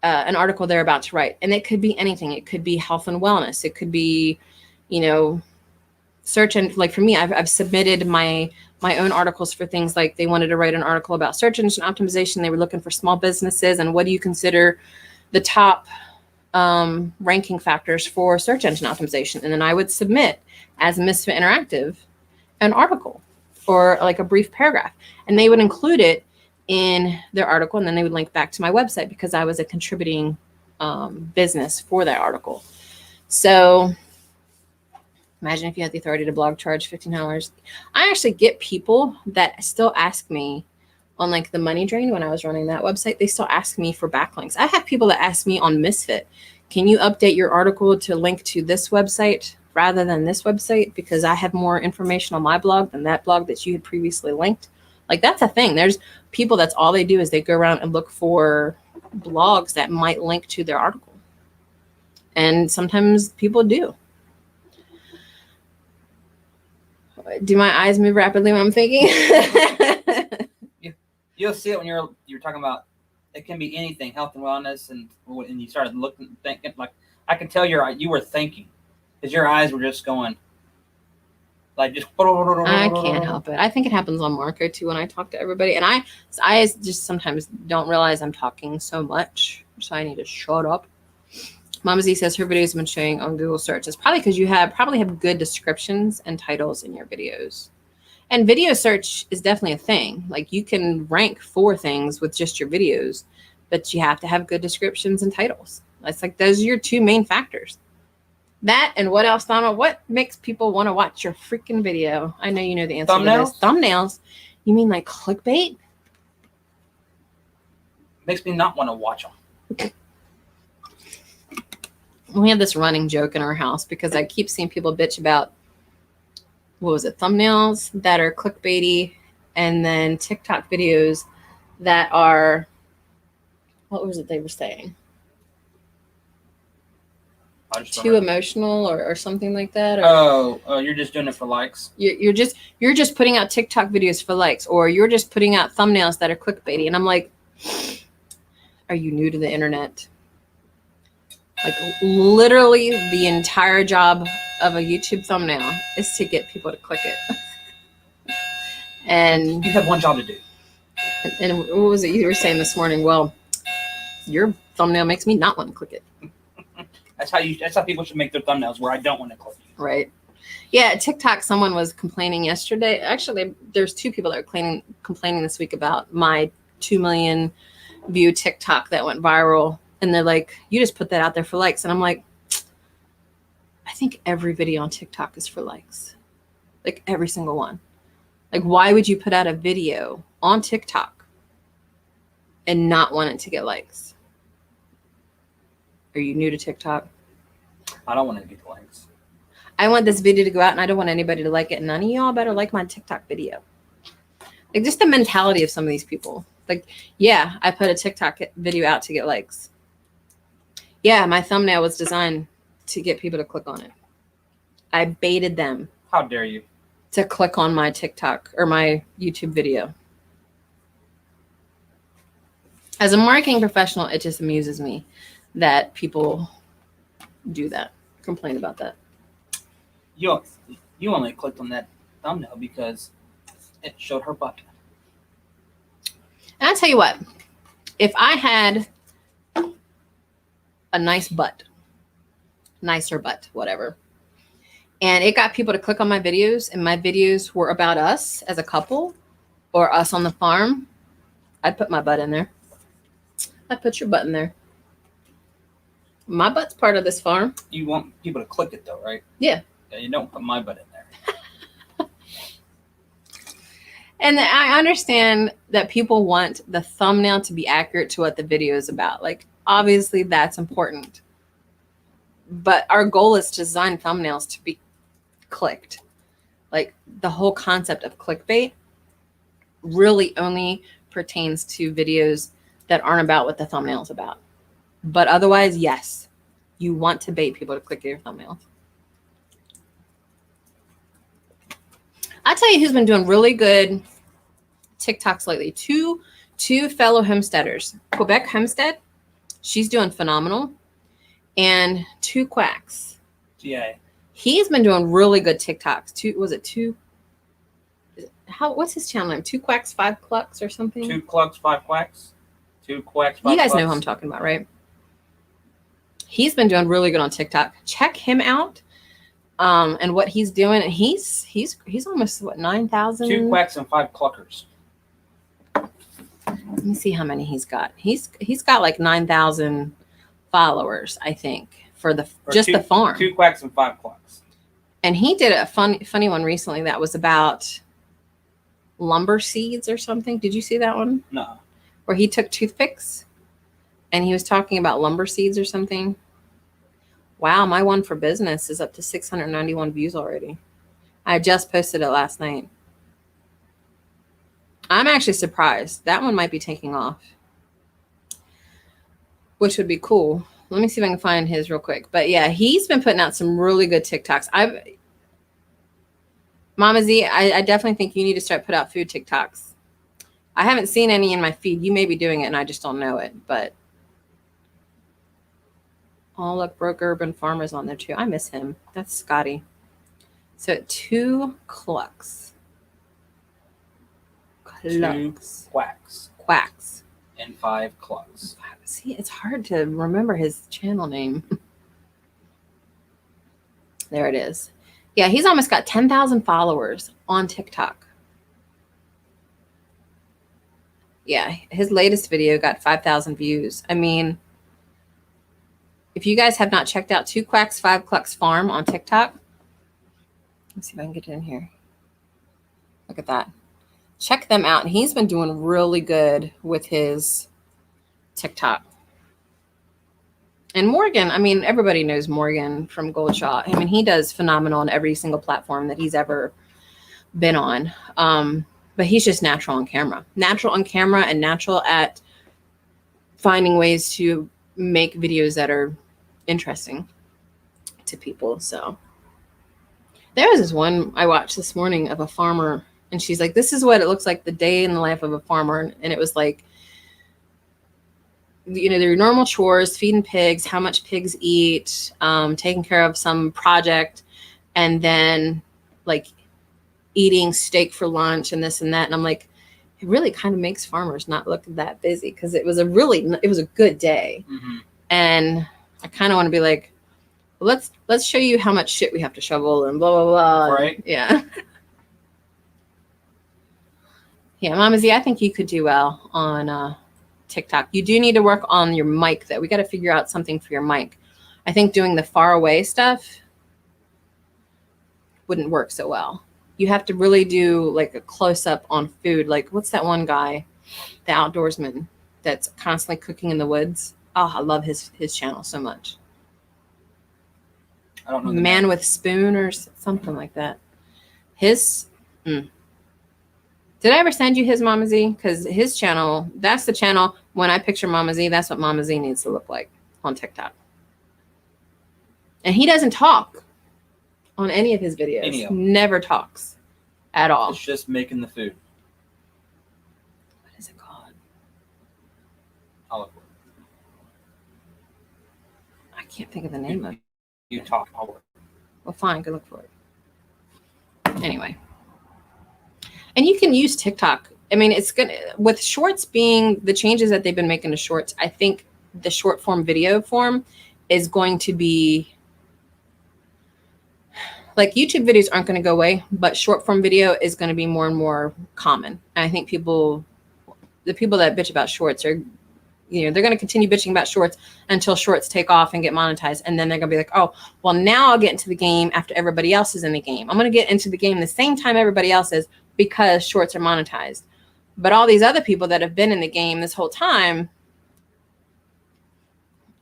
an article they're about to write. And it could be anything. It could be health and wellness. It could be, you know, search. And like for me, I've submitted my own articles for things like they wanted to write an article about search engine optimization. They were looking for small businesses and what do you consider the top ranking factors for search engine optimization. And then I would submit as Misfit Interactive an article or like a brief paragraph, and they would include it in their article. And then they would link back to my website because I was a contributing business for that article. So imagine if you had the authority to blog charge $15. I actually get people that still ask me on like the Money Drain when I was running that website, they still ask me for backlinks. I have people that ask me on Misfit, can you update your article to link to this website rather than this website? Because I have more information on my blog than that blog that you had previously linked. Like that's a thing. There's people that's all they do is they go around and look for blogs that might link to their article. And sometimes people do. Do my eyes move rapidly when I'm thinking? You'll see it when you're talking about, it can be anything, health and wellness, and you started looking, thinking, like I can tell you were thinking, because your eyes were just going, like just. I can't help it. I think it happens on Marco too when I talk to everybody, and I just sometimes don't realize I'm talking so much, so I need to shut up. Mama Z says her videos have been showing on Google search. It's probably because you probably have good descriptions and titles in your videos. And video search is definitely a thing. Like you can rank for things with just your videos, but you have to have good descriptions and titles. It's like those are your two main factors. That and what else, Donald? What makes people want to watch your freaking video? I know you know the answer to this. Thumbnails? You mean like clickbait? Makes me not want to watch them. We have this running joke in our house because I keep seeing people bitch about, what was it, thumbnails that are clickbaity, and then TikTok videos that are, what was it they were saying? Too emotional or something like that. Or, you're just doing it for likes. You're just putting out TikTok videos for likes, or you're just putting out thumbnails that are clickbaity. And I'm like, are you new to the internet? Like literally the entire job of a YouTube thumbnail is to get people to click it. And you have one job to do. And what was it you were saying this morning? Well, your thumbnail makes me not want to click it. That's how people should make their thumbnails, where I don't want to click it. Right. Yeah, TikTok, someone was complaining yesterday. Actually, there's two people that are complaining this week about my 2 million view TikTok that went viral. And they're like, you just put that out there for likes. And I'm like, I think every video on TikTok is for likes. Like every single one. Like, why would you put out a video on TikTok and not want it to get likes? Are you new to TikTok? I don't want to get likes. I want this video to go out and I don't want anybody to like it. None of y'all better like my TikTok video. Like just the mentality of some of these people. Like, yeah, I put a TikTok video out to get likes. Yeah, my thumbnail was designed to get people to click on it. I baited them. How dare you? To click on my TikTok or my YouTube video. As a marketing professional, it just amuses me that people do that, complain about that. You only clicked on that thumbnail because it showed her butt. And I'll tell you what, if I had a nice butt, nicer butt, whatever, and it got people to click on my videos and my videos were about us as a couple or us on the farm, I'd put my butt in there. I'd put your butt in there. My butt's part of this farm. You want people to click it though, right? Yeah. Yeah, you don't put my butt in there. And I understand that people want the thumbnail to be accurate to what the video is about. Like, obviously that's important. But our goal is to design thumbnails to be clicked. Like, the whole concept of clickbait really only pertains to videos that aren't about what the thumbnail is about. But otherwise, yes, you want to bait people to click your thumbnails. tell you who's been doing really good TikToks lately. Two fellow homesteaders. Quebec Homestead, she's doing phenomenal. And 𝙒𝘋𝙂𝙂. Yeah. He's been doing really good TikToks. What's his channel name? 𝙒𝘋𝙂𝙂 or something? 2 clucks, 5 quacks. 2 quacks, 5 You guys clucks. know who I'm talking about, right? He's been doing really good on TikTok. Check him out. And what he's doing. And he's almost what, 9,000? 2 quacks and 5 cluckers. Let me see how many he's got. He's got like 9,000 followers, I think, for the farm. 2 quacks and 5 clucks. And he did a funny one recently that was about lumber seeds or something. Did you see that one? No. Where he took toothpicks and he was talking about lumber seeds or something. Wow, my one for business is up to 691 views already. I just posted it last night. I'm actually surprised. That one might be taking off, which would be cool. Let me see if I can find his real quick. But yeah, he's been putting out some really good TikToks. Mama Z, I definitely think you need to start put out food TikToks. I haven't seen any in my feed. You may be doing it and I just don't know it. But oh, look, Broke Urban Farmer's on there too. I miss him. That's Scotty. So 2 clucks. 2 quacks. Quacks. And 5 clucks. See, it's hard to remember his channel name. There it is. Yeah, he's almost got 10,000 followers on TikTok. Yeah, his latest video got 5,000 views. I mean, if you guys have not checked out 2 Quacks, 5 Clucks Farm on TikTok, let's see if I can get it in here. Look at that. Check them out. And he's been doing really good with his TikTok. And Morgan, I mean, everybody knows Morgan from 𝙒𝙀𝙄𝙀. I mean, he does phenomenal on every single platform that he's ever been on. But he's just natural on camera. Natural on camera and natural at finding ways to make videos that are interesting to people. So there was this one I watched this morning of a farmer, and she's like, this is what it looks like the day in the life of a farmer. And it was like, you know, their normal chores, feeding pigs, how much pigs eat, taking care of some project, and then like eating steak for lunch and this and that. And I'm like, it really kind of makes farmers not look that busy, because it was a good day. Mm-hmm. And I kind of want to be like, well, let's show you how much shit we have to shovel and blah, blah, blah. Right. Yeah. Yeah, Mama Z, I think you could do well on TikTok. You do need to work on your mic, though. We got to figure out something for your mic. I think doing the far away stuff wouldn't work so well. You have to really do like a close up on food. Like, what's that one guy, the outdoorsman that's constantly cooking in the woods? Oh, I love his channel so much. I don't know. Man with Spoon or something like that. Did I ever send you his, Mama Z? Because his channel, that's the channel. When I picture Mama Z, that's what Mama Z needs to look like on TikTok. And he doesn't talk on any of his videos. Never talks at all. It's just making the food. What is it called? I'll look for it. I can't think of the name of it. You talk. I'll work. Well, fine. Go look for it. Anyway. And you can use TikTok. I mean, it's good with shorts being the changes that they've been making to shorts. I think the short form video form is going to be like, YouTube videos aren't going to go away, but short form video is going to be more and more common. And I think the people that bitch about shorts are, you know, they're going to continue bitching about shorts until shorts take off and get monetized. And then they're going to be like, oh, well, now I'll get into the game after everybody else is in the game. I'm going to get into the game the same time everybody else is, because shorts are monetized. But all these other people that have been in the game this whole time,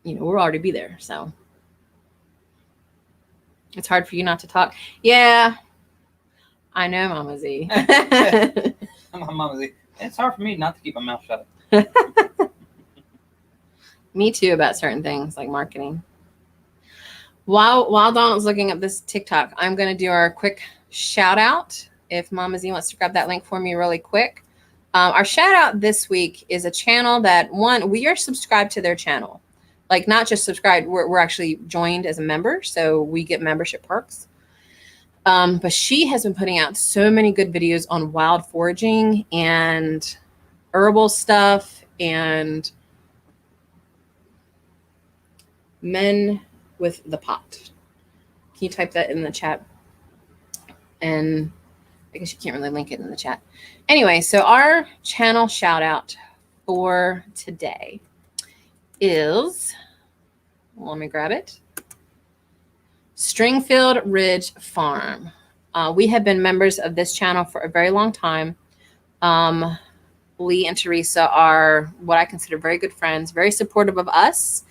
you know, we'll already be there. So it's hard for you not to talk. Yeah, I know, Mama Z. Mama Z. It's hard for me not to keep my mouth shut. Me too, about certain things like marketing. While Donald's looking up this TikTok, I'm going to do our quick shout out if Mama Z wants to grab that link for me really quick. Our shout out this week is a channel that we are subscribed to their channel. Like not just subscribed, we're actually joined as a member. So we get membership perks. But she has been putting out so many good videos on wild foraging and herbal stuff and men with the pot. Can you type that in the chat? And I guess you can't really link it in the chat. Anyway, so our channel shout out for today is, let me grab it, Stringfield Ridge Farm. We have been members of this channel for a very long time. Lee and Teresa are what I consider very good friends, very supportive of us.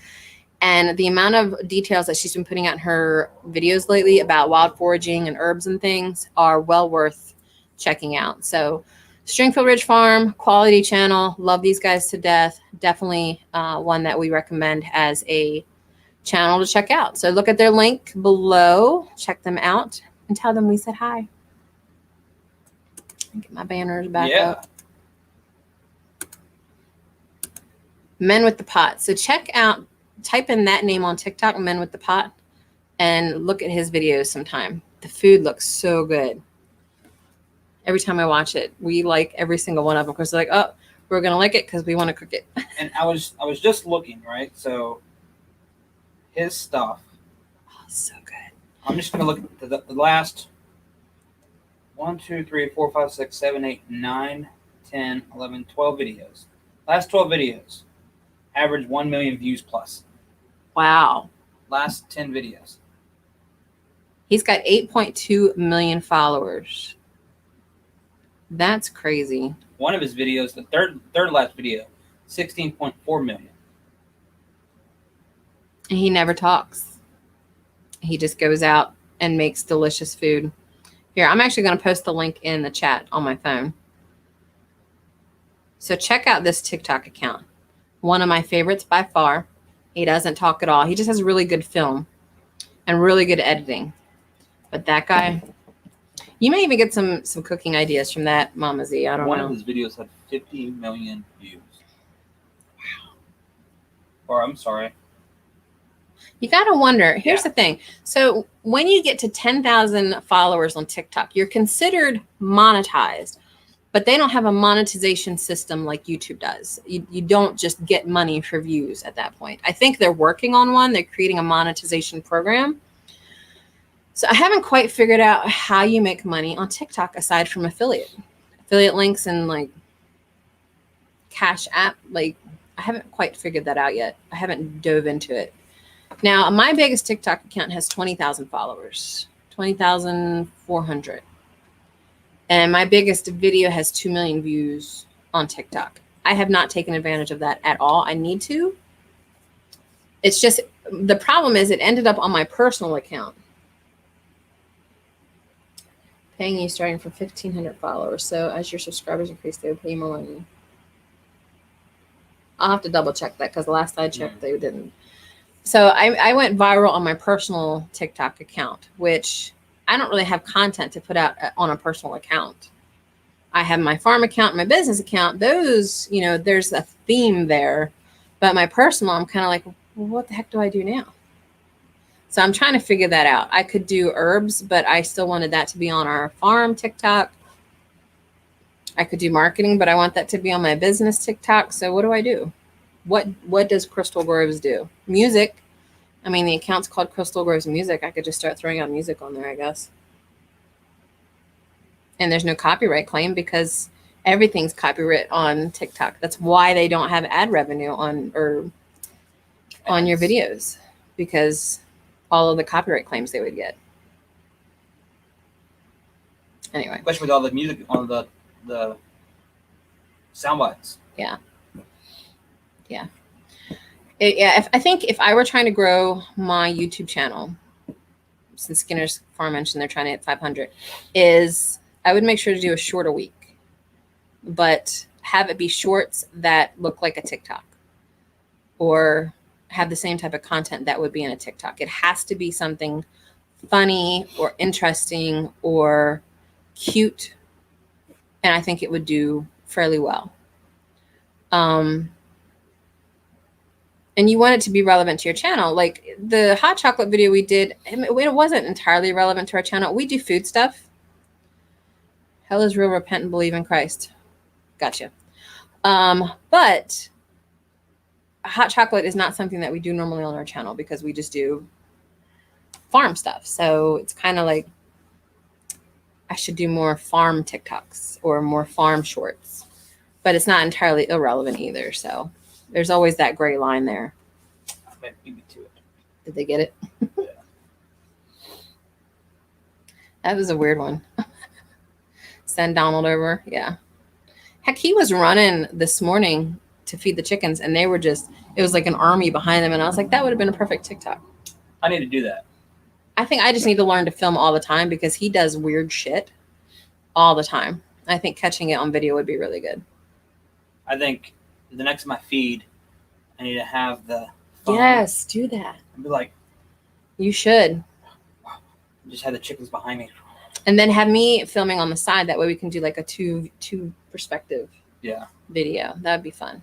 And the amount of details that she's been putting out in her videos lately about wild foraging and herbs and things are well worth checking out. So Stringfield Ridge Farm, quality channel. Love these guys to death. Definitely one that we recommend as a channel to check out. So look at their link below, check them out, and tell them we said hi. Get my banners back up. Men with the Pot. So check out, type in that name on TikTok, Men with the Pot, and look at his videos sometime. The food looks so good. Every time I watch it, we like every single one of them because they're like, oh, we're going to like it because we want to cook it. And I was just looking, right? So his stuff. Oh, so good. I'm just going to look at the last 1, 2, 3, 4, 5, 6, 7, 8, 9, 10, 11, 12 videos. Last 12 videos. Average 1 million views plus. Wow. Last 10 videos. He's got 8.2 million followers. That's crazy. One of his videos, the third last video, 16.4 million. And he never talks. He just goes out and makes delicious food. Here, I'm actually going to post the link in the chat on my phone. So check out this TikTok account. One of my favorites by far. He doesn't talk at all. He just has really good film and really good editing. But that guy, you may even get some cooking ideas from that, Mama Z. I don't know. One of his videos had 50 million views. Wow. Or I'm sorry. You got to wonder. Here's the thing. So when you get to 10,000 followers on TikTok, you're considered monetized. But they don't have a monetization system like YouTube does. You don't just get money for views at that point. I think they're working on one. They're creating a monetization program. So I haven't quite figured out how you make money on TikTok aside from affiliate links and like Cash App. Like I haven't quite figured that out yet. I haven't dove into it. Now, my biggest TikTok account has 20,000 followers, 20,400. And my biggest video has 2 million views on TikTok. I have not taken advantage of that at all. I need to. It's just, the problem is it ended up on my personal account. Paying you starting from 1,500 followers. So as your subscribers increase, they would pay you more money. I'll have to double check that because the last I checked, they didn't. So I went viral on my personal TikTok account, which I don't really have content to put out on a personal account. I have my farm account, my business account. Those, you know, there's a theme there. But my personal, I'm kind of like, well, what the heck do I do now? So I'm trying to figure that out. I could do herbs, but I still wanted that to be on our farm TikTok. I could do marketing, but I want that to be on my business TikTok. So what do I do? What does Crystal Groves do? Music. I mean, the account's called Crystal Groves Music. I could just start throwing out music on there, I guess. And there's no copyright claim because everything's copyright on TikTok. That's why they don't have ad revenue on your videos, because all of the copyright claims they would get. Anyway. Especially with all the music on the sound bites. Yeah. Yeah. I think if I were trying to grow my YouTube channel, since Skinner's Farm mentioned they're trying to hit 500, is I would make sure to do a short a week, but have it be shorts that look like a TikTok or have the same type of content that would be in a TikTok. It has to be something funny or interesting or cute, and I think it would do fairly well. And you want it to be relevant to your channel. Like the hot chocolate video we did, it wasn't entirely relevant to our channel. We do food stuff. Hell is real, repent and believe in Christ. Gotcha. But hot chocolate is not something that we do normally on our channel because we just do farm stuff. So it's kind of like I should do more farm TikToks or more farm shorts, but it's not entirely irrelevant either. So there's always that gray line there. I bet beat me to it. Did they get it? Yeah. That was a weird one. Send Donald over. Yeah. Heck, he was running this morning to feed the chickens, and they were just, it was like an army behind them. And I was like, that would have been a perfect TikTok. I need to do that. I think I just need to learn to film all the time because he does weird shit all the time. I think catching it on video would be really good. I think the next time I feed, I need to have the phone. Yes, do that. And be like, You should. just have the chickens behind me. And then have me filming on the side. That way we can do like a two perspective video. That would be fun.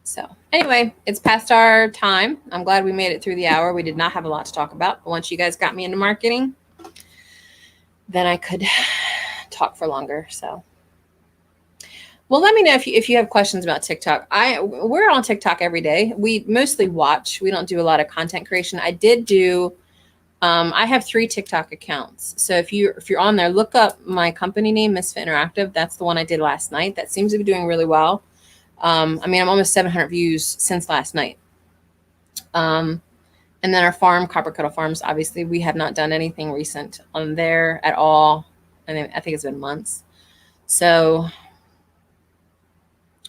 So anyway, it's past our time. I'm glad we made it through the hour. We did not have a lot to talk about. But once you guys got me into marketing, then I could talk for longer. So, well, let me know if you have questions about TikTok. We're on TikTok every day. We mostly watch. We don't do a lot of content creation. I did do. I have 3 TikTok accounts. So if you're on there, look up my company name, Misfit Interactive. That's the one I did last night. That seems to be doing really well. I mean, I'm almost 700 views since last night. And then our farm, Copper Kettle Farms, obviously we have not done anything recent on there at all. I mean, I think it's been months. So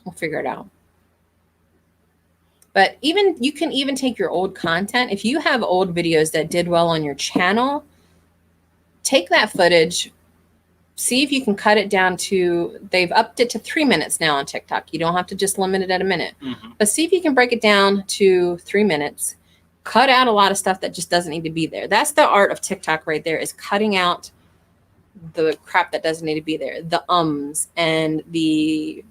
we'll figure it out. But you can even take your old content. If you have old videos that did well on your channel, take that footage, see if you can cut it down to, they've upped it to 3 minutes now on TikTok. You don't have to just limit it at a minute. Mm-hmm. But see if you can break it down to 3 minutes. Cut out a lot of stuff that just doesn't need to be there. That's the art of TikTok right there, is cutting out the crap that doesn't need to be there. The ums and the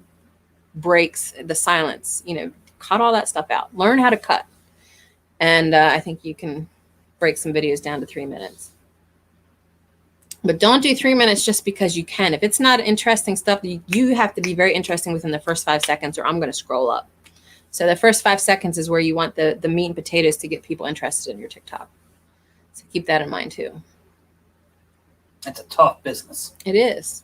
breaks, the silence, cut all that stuff out. Learn how to cut. And I think you can break some videos down to 3 minutes. But don't do 3 minutes just because you can. If it's not interesting stuff, you have to be very interesting within the first 5 seconds, or I'm going to scroll up. So the first 5 seconds is where you want the meat and potatoes to get people interested in your TikTok. So keep that in mind too. It's a tough business. It is.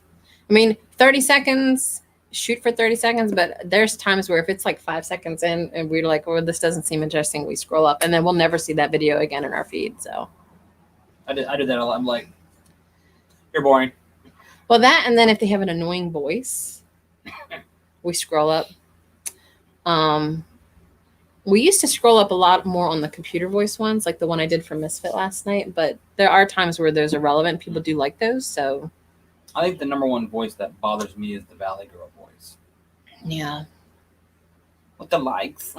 I mean, 30 seconds, shoot for 30 seconds, but there's times where if it's like 5 seconds in and we're like, oh, this doesn't seem interesting, we scroll up and then we'll never see that video again in our feed. So I do that a lot. I'm like, you're boring. Well, that, and then if they have an annoying voice, we scroll up. We used to scroll up a lot more on the computer voice ones, like the one I did for Misfit last night, but there are times where those are relevant. People do like those. So I think the number one voice that bothers me is the Valley Girl voice. yeah. With the likes.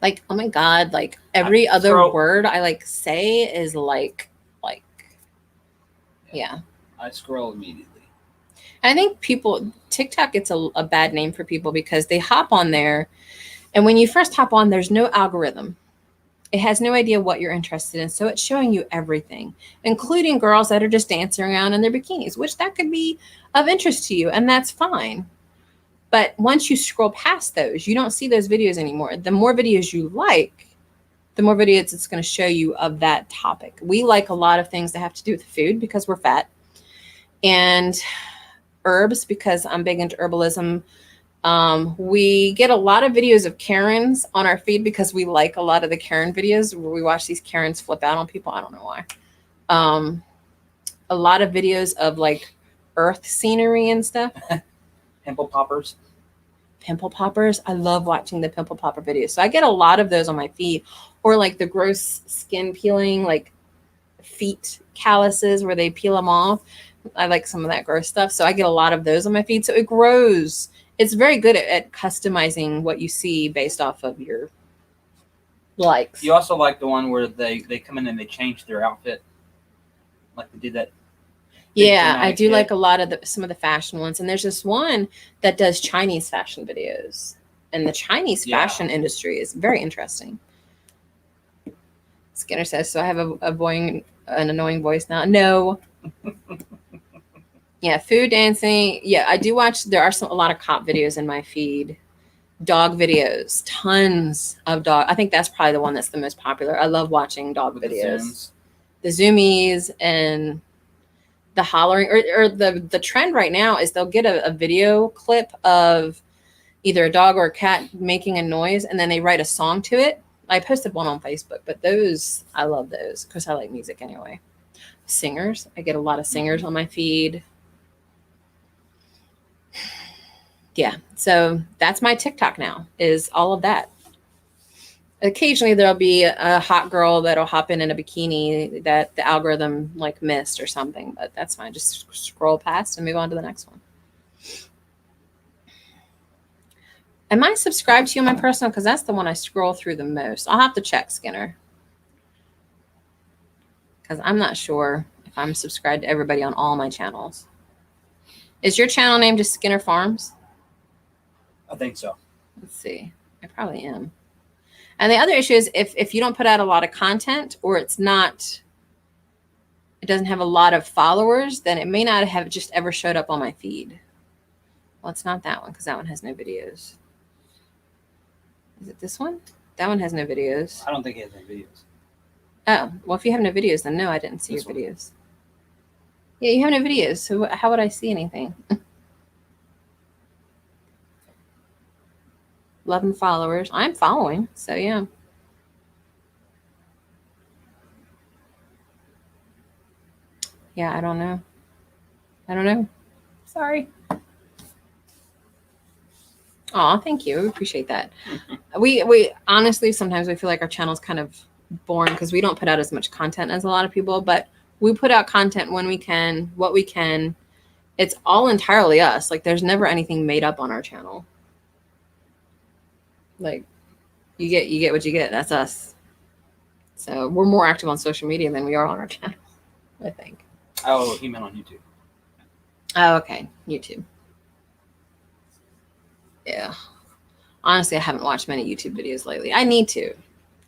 Like, oh my God, like every other word I like say is like, yeah. I scroll immediately. And I think TikTok gets a bad name for people because they hop on there. And when you first hop on, there's no algorithm. It has no idea what you're interested in. So it's showing you everything, including girls that are just dancing around in their bikinis, which that could be of interest to you. And that's fine. But once you scroll past those, you don't see those videos anymore. The more videos you like, the more videos it's going to show you of that topic. We like a lot of things that have to do with food because we're fat, and herbs because I'm big into herbalism. We get a lot of videos of Karens on our feed because we like a lot of the Karen videos where we watch these Karens flip out on people. I don't know why. A lot of videos of like earth scenery and stuff. Pimple poppers. Pimple poppers. I love watching the pimple popper videos. So I get a lot of those on my feed, or like the gross skin peeling, like feet calluses where they peel them off. I like some of that gross stuff. So I get a lot of those on my feed. So it grows. It's very good at customizing what you see based off of your likes. You also like the one where they come in and they change their outfit. Like they did that. Yeah, I dramatic do hit. like a lot of some of the fashion ones. And there's this one that does Chinese fashion videos. And the Chinese Yeah. fashion industry is very interesting. Skinner says, so I have an annoying voice now. No. Yeah, food, dancing. Yeah, I do watch. There are a lot of cop videos in my feed. Dog videos. Tons of dog. I think that's probably the one that's the most popular. I love watching dog With the videos. Zooms. The zoomies and the hollering. Or the trend right now is they'll get a video clip of either a dog or a cat making a noise, and then they write a song to it. I posted one on Facebook, but those, I love those because I like music anyway. Singers. I get a lot of singers on my feed. Yeah. So that's my TikTok now, is all of that. Occasionally there'll be a hot girl that'll hop in a bikini that the algorithm like missed or something, but that's fine. Just scroll past and move on to the next one. Am I subscribed to you on my personal? Because that's the one I scroll through the most. I'll have to check, Skinner. Because I'm not sure if I'm subscribed to everybody on all my channels. Is your channel name just Skinner Farms? I think so. Let's see. I probably am. And the other issue is if you don't put out a lot of content, or it doesn't have a lot of followers, then it may not have just ever showed up on my feed. Well, it's not that one because that one has no videos. Is it this one? That one has no videos. I don't think he has any videos. Oh, well, if you have no videos, then no, I didn't see This your one. videos. Yeah, you have no videos, so how would I see anything? 11 followers. I'm following, so yeah. Yeah, I don't know. I don't know. Sorry. Oh, thank you. We appreciate that. We honestly, sometimes we feel like our channel's kind of boring because we don't put out as much content as a lot of people, but we put out content when we can, what we can. It's all entirely us. Like, there's never anything made up on our channel. Like, you get what you get. That's us. So we're more active on social media than we are on our channel, I think. Oh, he meant on YouTube. Oh, okay. YouTube. Yeah. Honestly, I haven't watched many YouTube videos lately. I need to.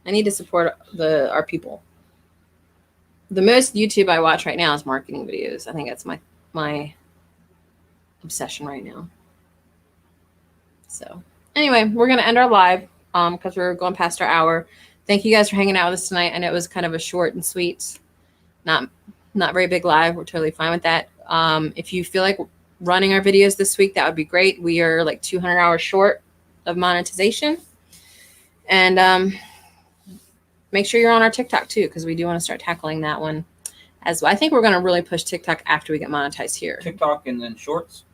I need to support our people. The most YouTube I watch right now is marketing videos. I think that's my obsession right now. So anyway, we're going to end our live because we're going past our hour. Thank you guys for hanging out with us tonight. I know it was kind of a short and sweet, not very big live. We're totally fine with that. If you feel like running our videos this week, that would be great. We are like 200 hours short of monetization. And make sure you're on our TikTok too, because we do want to start tackling that one as well. I think we're going to really push TikTok after we get monetized here. TikTok and then shorts.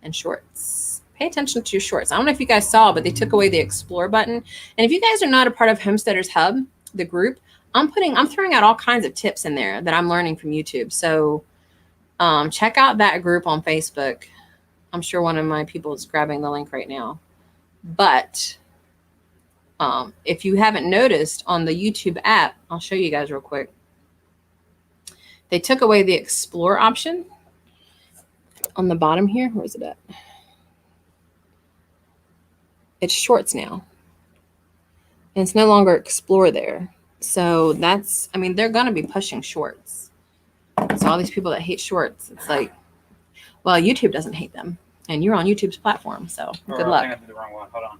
And shorts. Pay attention to your shorts. I don't know if you guys saw, but they took away the explore button. And if you guys are not a part of Homesteaders Hub, the group, I'm throwing out all kinds of tips in there that I'm learning from YouTube. So check out that group on Facebook. I'm sure one of my people is grabbing the link right now. But if you haven't noticed on the YouTube app, I'll show you guys real quick. They took away the explore option on the bottom here. Where is it at? It's shorts now. And it's no longer explore there. So that's, I mean, they're going to be pushing shorts. So all these people that hate shorts, it's like, well, YouTube doesn't hate them. And you're on YouTube's platform. So good luck. I think I did the wrong one. Hold on.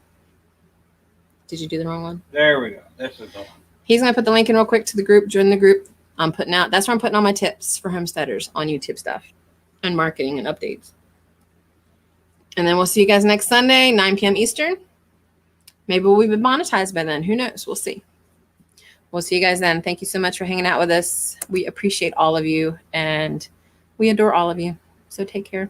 Did you do the wrong one? There we go. This is the one. He's going to put the link in real quick to the group. Join the group. That's where I'm putting all my tips for homesteaders on YouTube stuff and marketing and updates. And then we'll see you guys next Sunday, 9 p.m. Eastern. Maybe we'll be monetized by then. Who knows? We'll see. We'll see you guys then. Thank you so much for hanging out with us. We appreciate all of you and we adore all of you. So take care.